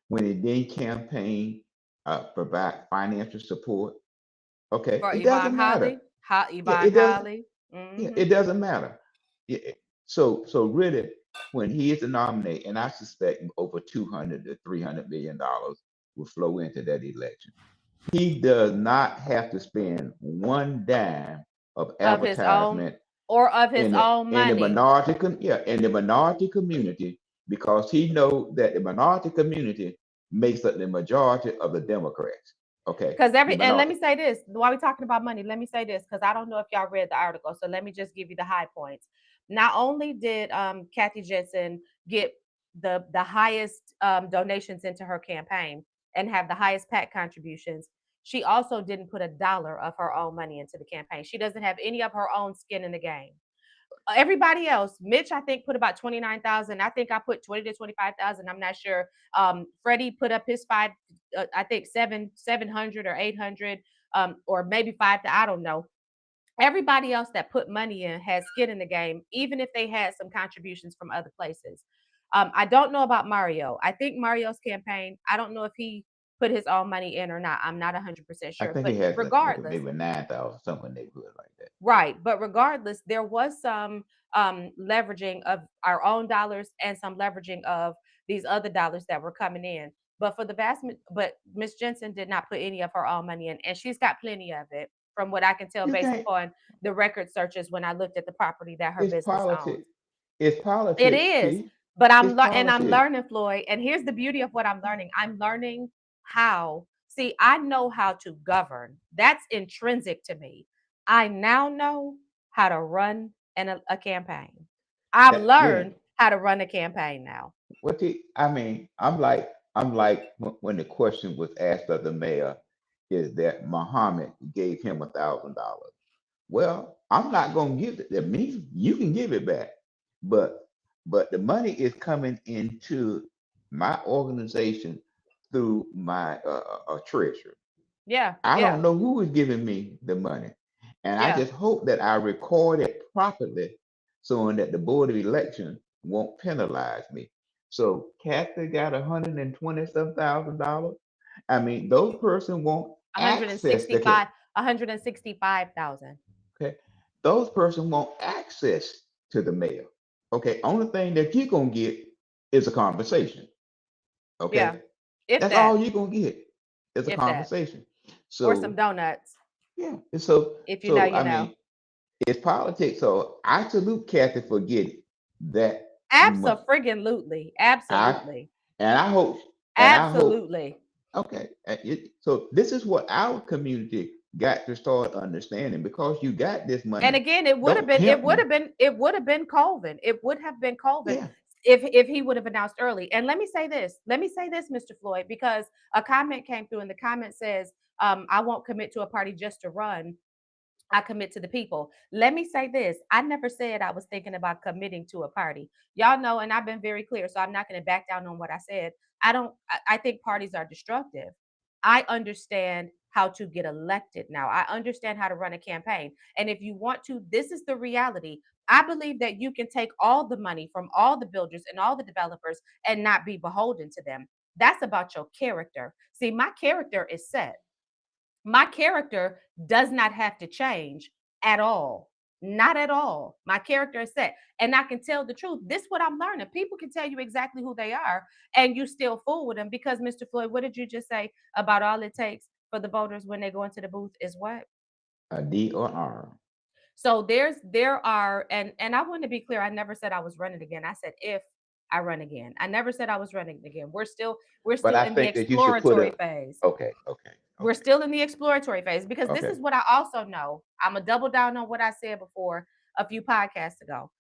when he then campaigned, provide financial support. Okay, For it Yvonne doesn't matter. Holly. Yeah, Yvonne it doesn't. Holly. Yeah, Hmm. it doesn't matter. So really, when he is the nominee, and I suspect over 200 to 300 million dollars will flow into that election, he does not have to spend one dime of Of his own advertisement or of his in own the money. minority, in the minority community, because he know that the minority community makes up the majority of the Democrats. Okay, Because the and let minority. me say this while we're talking about money, let me say this because I don't know if y'all read the article. So let me just give you the high points. Not only did Kathy Jensen get the highest donations into her campaign and have the highest PAC contributions, she also didn't put a dollar of her own money into the campaign. She doesn't have any of her own skin in the game. Everybody else, Mitch, I think put about 29,000. I think I put 20 to 25,000. I'm not sure. Freddie put up his five, I think 700 or 800, or maybe five. I don't know. Everybody else that put money in has skin in the game, even if they had some contributions from other places. I don't know about Mario. I think Mario's campaign, I don't know if he put his own money in or not. I'm not 100% I sure. think he But has like regardless, maybe 9,000, something neighborhood like that. right. But regardless, there was some leveraging of our own dollars and some leveraging of these other dollars that were coming in. But for the but Miss Jensen did not put any of her own money in, and she's got plenty of it from what I can tell You based can't. upon the record searches when I looked at the property that her It's business owns. politics. It's It politics, is, Keith. but It's I'm politics. learning, Floyd. And here's the beauty of what I'm learning. I'm learning how. See, I know how to govern. That's intrinsic to me. I now know how to run a campaign. I've That yeah. learned how to run a campaign now. I mean, I'm like when the question was asked of the mayor, is that Muhammad gave him $1,000. Well, I'm not gonna give it. That means you can give it back, but the money is coming into my organization through my treasurer. Yeah, I yeah, don't know who is giving me the money, and I yeah. just hope that I record it properly, so that the board of election won't penalize me. So Kathy got 120 some $1,000. I mean, those person want access to it. 165, 165,000. Okay, those person want access to the mail. Okay, only thing that you're gonna get is a conversation. Yeah. Okay, If that's that, all you're gonna get is a if that, conversation. or some So donuts. yeah, and so If you know, so you I know. mean, it's politics. So I salute Kathy for getting that money. Absolutely. I Absolutely. and I hope and I hope Absolutely. okay. So this is what our community got to start understanding, because you got this And money. again, it would have Don't been, it pimp would me. have been, it would have been Colvin. It would have been Colvin Yeah. if he would have announced early. And let me say this. Let me say this, Mr. Floyd, because a comment came through, and the comment says, I won't commit to a party just to run. I commit to the people. Let me say this. I never said I was thinking about committing to a party. Y'all know, and I've been very clear, so I'm not going to back down on what I said. I think parties are destructive. I understand how to get elected now. I understand how to run a campaign. And if you want to, this is the reality. I believe that you can take all the money from all the builders and all the developers and not be beholden to them. That's about your character. See, my character is set. My character does not have to change at all. Not at all. My character is set. And I can tell the truth. This is what I'm learning. People can tell you exactly who they are and you still fool with them because, Mr. Floyd, what did you just say about all it takes for the voters when they go into the booth is what? A D or R. So there are, and I want to be clear, I never said I was running again. I said if I run again. I never said I was running again. We're But still I in the think that you should put exploratory a phase. okay, okay, We're okay, still in the exploratory phase because this okay. is what I also know. I'm going to double down on what I said before a few podcasts ago.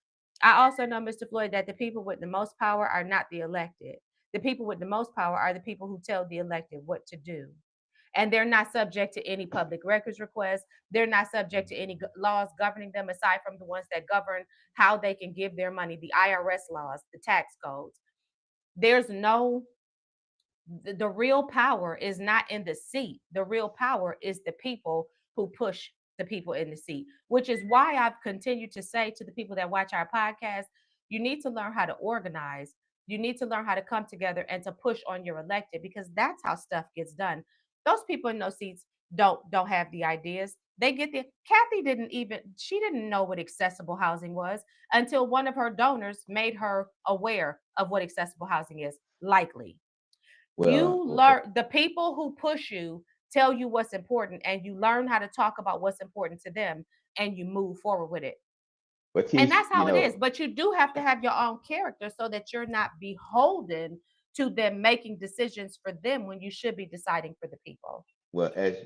I also know, Mr. Floyd, that the people with the most power are not the elected. The people with the most power are the people who tell the elected what to do. And they're not subject to any public records requests. They're not subject to any laws governing them aside from the ones that govern how they can give their money, the IRS laws, the tax codes. There's no the real power is not in the seat. The real power is the people who push the people in the seat, which is why I've continued to say to the people that watch our podcast, you need to learn how to organize. You need to learn how to come together and to push on your elected because that's how stuff gets done. Those people in those seats don't have the ideas. They get the Kathy didn't even she didn't know what accessible housing was until one of her donors made her aware of what accessible housing is. Likely you Well, learn the people who push you tell you what's important and you learn how to talk about what's important to them and you move forward with it. but And teach, that's how it is. But you do have to have your own character so that you're not beholden to them making decisions for them when you should be deciding for the people. well, as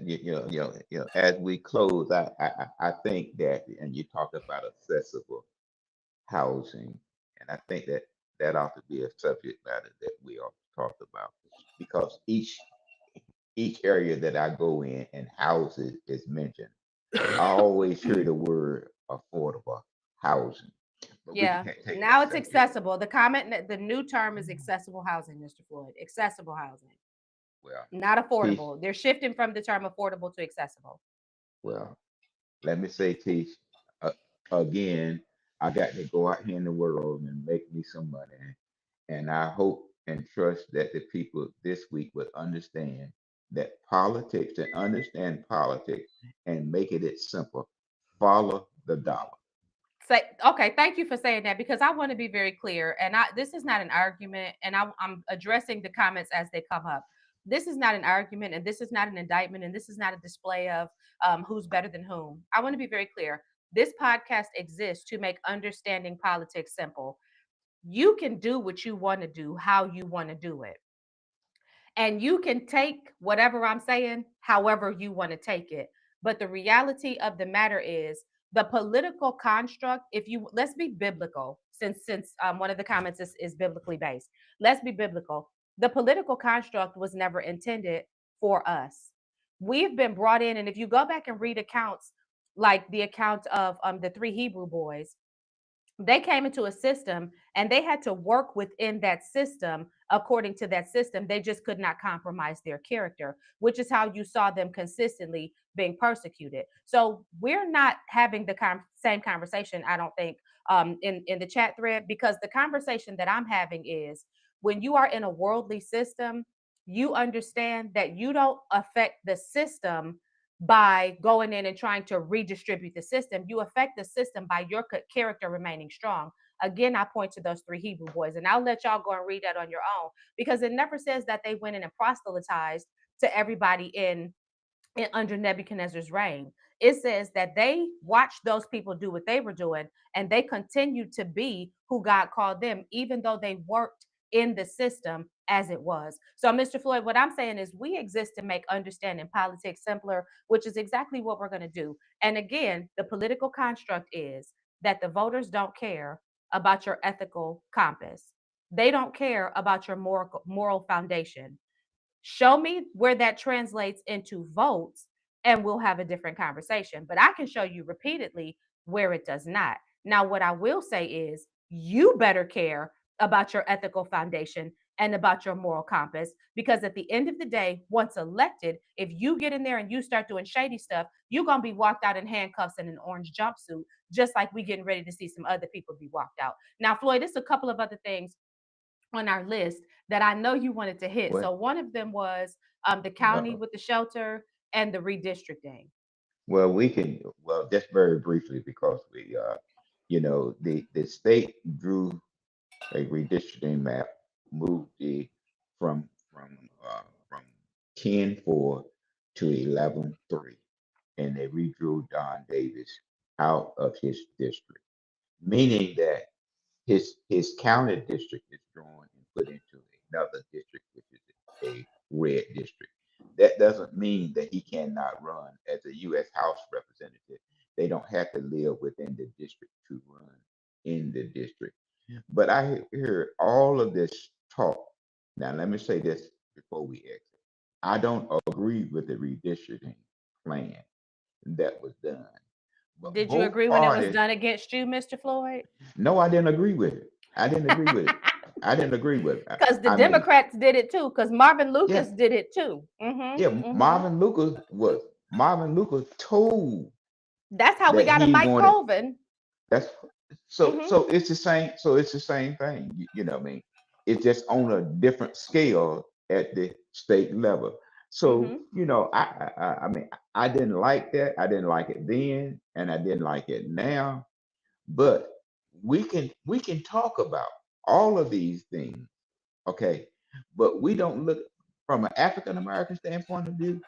as we close, I think that, and you talk about accessible housing, and I think that that ought to be a subject matter that we ought to talk about, because each area that I go in and houses is mentioned. I always hear the word affordable housing, but we Yeah. can't take Now that it's subject. accessible. The new term is accessible housing, Mr. Floyd. Accessible housing. Well, Not teach. affordable. They're shifting from the term affordable to accessible. Well, let me say, teach. Uh, again, I got to go out here in the world and make me some money, and I hope and trust that the people this week will understand that politics and understand politics and make it simple. Follow the dollar. Say okay, thank you for saying that because I want to be very clear and this is not an argument and I'm addressing the comments as they come up. This is not an argument and this is not an indictment and this is not a display of who's better than whom. I want to be very clear. This podcast exists to make understanding politics simple. You can do what you want to do how you want to do it. And you can take whatever I'm saying however you want to take it. But the reality of the matter is the political construct, if you let's be biblical, since one of the comments is biblically based. Let's be biblical. The political construct was never intended for us. We've been brought in, and if you go back and read accounts like the account of the three Hebrew boys, they came into a system and they had to work within that system according to that system. They just could not compromise their character, which is how you saw them consistently being persecuted. So we're not having the same conversation, I don't think, in the chat thread, because the conversation that I'm having is when you are in a worldly system, you understand that you don't affect the system by going in and trying to redistribute the system. You affect the system by your character remaining strong. Again, I point to those three Hebrew boys, and I'll let y'all go and read that on your own, because it never says that they went in and proselytized to everybody in under Nebuchadnezzar's reign. It says that they watched those people do what they were doing, and they continued to be who God called them, even though they worked in the system as it was. So, Mr. Floyd, what I'm saying is we exist to make understanding politics simpler, which is exactly what we're going to do. And again, the political construct is that the voters don't care about your ethical compass. They don't care about your moral foundation. Show me where that translates into votes, and we'll have a different conversation. But I can show you repeatedly where it does not. Now, what I will say is you better care about your ethical foundation and about your moral compass, because at the end of the day, once elected, if you get in there and you start doing shady stuff, you're going to be walked out in handcuffs and an orange jumpsuit, just like we getting ready to see some other people be walked out. Now, Floyd, there's a couple of other things on our list that I know you wanted to hit. Well, So one of them was the uh, county with the shelter and the redistricting. well, we can, well, just very briefly, because the state drew a redistricting map, moved the from from 10-4 to 11-3, and they redrew Don Davis out of his district, meaning that his county district is drawn and put into another district, which is a red district. That doesn't mean that he cannot run as a U.S. House representative. They don't have to live within the district to run in the district. But I hear all of this talk. Now, let me say this before we exit. I don't agree with the redistricting plan that was done. But Did you both agree when it was parties, done against you, Mr. Floyd? no, I didn't agree with it. I didn't agree with it. I didn't agree with it. Because the I mean, Democrats did it too. Because Marvin yeah, Lucas did it too. yeah. Hmm. Marvin Lucas told That's how we that got a he Mike wanted. Colvin. That's Hmm. so it's the same. So it's the same thing. You know what I mean? It's just on a different scale at the state level. So Hmm. I mean, I didn't like that. I didn't like it then, and I didn't like it now. But we can talk about all of these things, okay? But we don't look from an African American standpoint of view.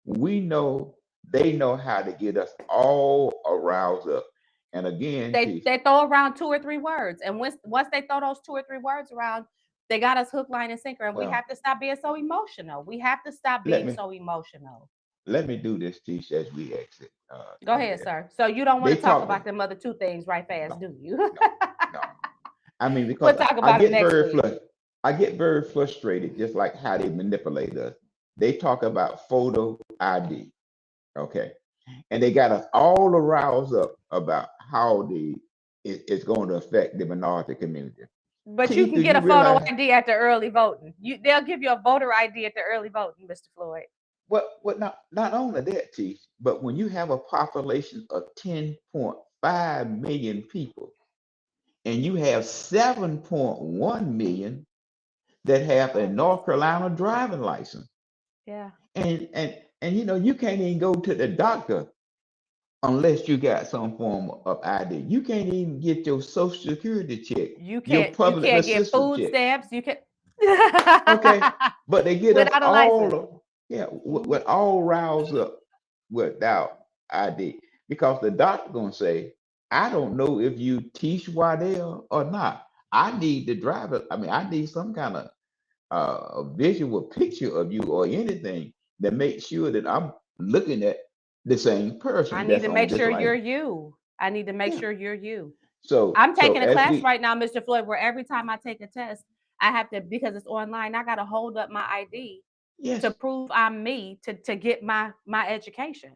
We know they know how to get us all aroused up. And again, They Tish, they throw around two or three words, and once they throw those two or three words around, they got us hook, line, and sinker. And we well, have to stop being so emotional. We have to stop let being me so emotional. let me do this, Tish, as we exit Go from ahead, here. sir. So you don't want They to talk talk about them other two things right fast, no, do you? no, no. I mean, We'll because talk I about them get next very week. I get very frustrated, just like how they manipulate us. They talk about photo ID, okay, and they got us all aroused up about how it's going to affect the minority community. But you T, can do get you a photo realize ID at the early voting. They'll give you a voter ID at the early voting, Mr. Floyd. what not only that, T, but when you have a population of 10.5 million people, and you have 7.1 million that have a North Carolina driving license, Yeah. and you can't even go to the doctor unless you got some form of ID. You can't even get your social security check, your You public can't get assistance food check. stamps. You can Okay, but they get us without a license. all, yeah, Hmm. with all roused up without ID, because the doctor gonna say, I don't know if you teach Waddell or not. I need the driver. I mean, I need some kind of a visual picture of you or anything that makes sure that I'm looking at the same I person need that's to on make this sure you're light. you. I need to make Yeah. sure you're you. So I'm so taking a as class we right now, Mr. Floyd, where every time I take a test, I have to, because it's online, I got to hold up my ID to yes, prove I'm me to get my education.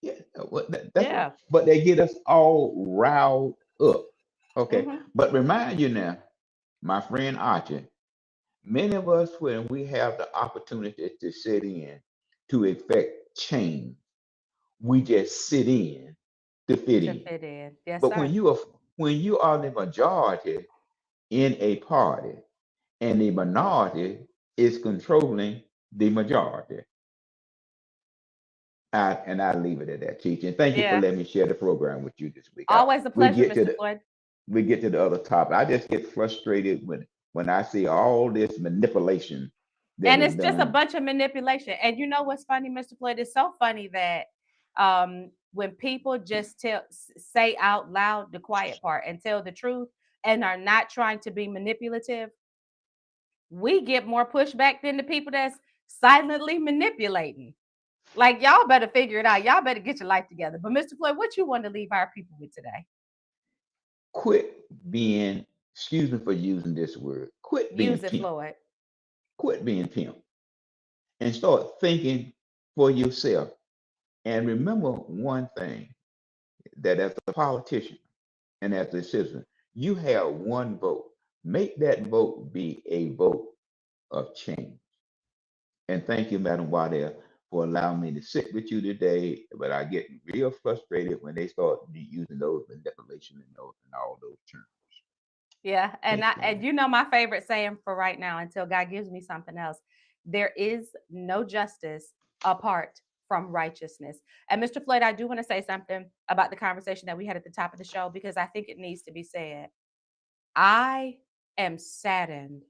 yeah, that's what. Yeah. But they get us all riled up. Okay. Hmm. But remind you now, my friend Archie, many of us when we have the opportunity to sit in to effect change, we just sit in to fit To in. fit in. Yes, But sir. when you are the majority in a party and the minority is controlling the majority. I leave it at that, teaching. Thank you for Yeah. letting me share the program with you this week. Always a We pleasure, get to Mr. the Floyd. we get to the other topic. I just get frustrated when I see all this manipulation that And is it's just a done. bunch of manipulation. And you know what's funny, Mr. Floyd? It's so funny that when people just say out loud the quiet part and tell the truth and are not trying to be manipulative, we get more pushback than the people that's silently manipulating. Like, y'all better figure it out. Y'all better get your life together. But Mr. Floyd, what you want to leave our people with today? Quit being, excuse me for using this word, quit being Use it, pimp. Floyd. Quit being pimp and start thinking for yourself. And remember one thing, that as a politician and as a citizen, you have one vote. Make that vote be a vote of change. And thank you, Madam Waddell, for allowing me to sit with you today. But I get real frustrated when they start using those manipulation and all those terms. Yeah, Take and care. you know my favorite saying for right now until God gives me something else. There is no justice apart from righteousness. And Mr. Floyd, I do want to say something about the conversation that we had at the top of the show because I think it needs to be said. I am saddened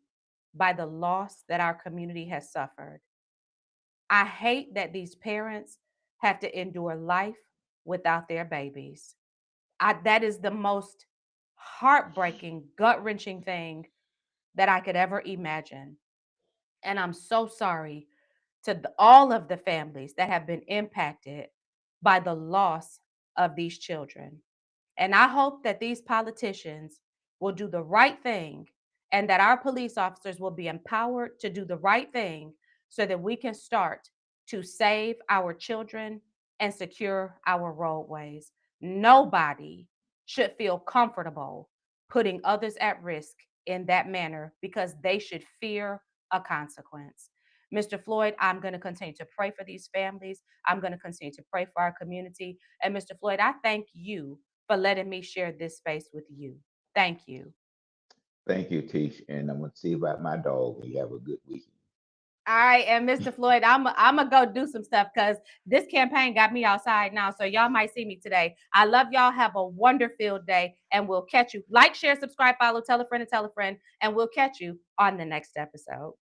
by the loss that our community has suffered. I hate that these parents have to endure life without their babies. That is the most heartbreaking, gut wrenching thing that I could ever imagine. And I'm so sorry to all of the families that have been impacted by the loss of these children. And I hope that these politicians will do the right thing and that our police officers will be empowered to do the right thing so that we can start to save our children and secure our roadways. Nobody should feel comfortable putting others at risk in that manner because they should fear a consequence. Mr. Floyd, I'm going to continue to pray for these families. I'm going to continue to pray for our community. And Mr. Floyd, I thank you for letting me share this space with you. Thank you. Thank you, Tish. And I'm going to see about my dog. You have a good weekend. All right, and Mr. Floyd, I'm gonna go do some stuff because this campaign got me outside now. So y'all might see me today. I love y'all. Have a wonderful day, and we'll catch you. Like, share, subscribe, follow, tell a friend, and we'll catch you on the next episode.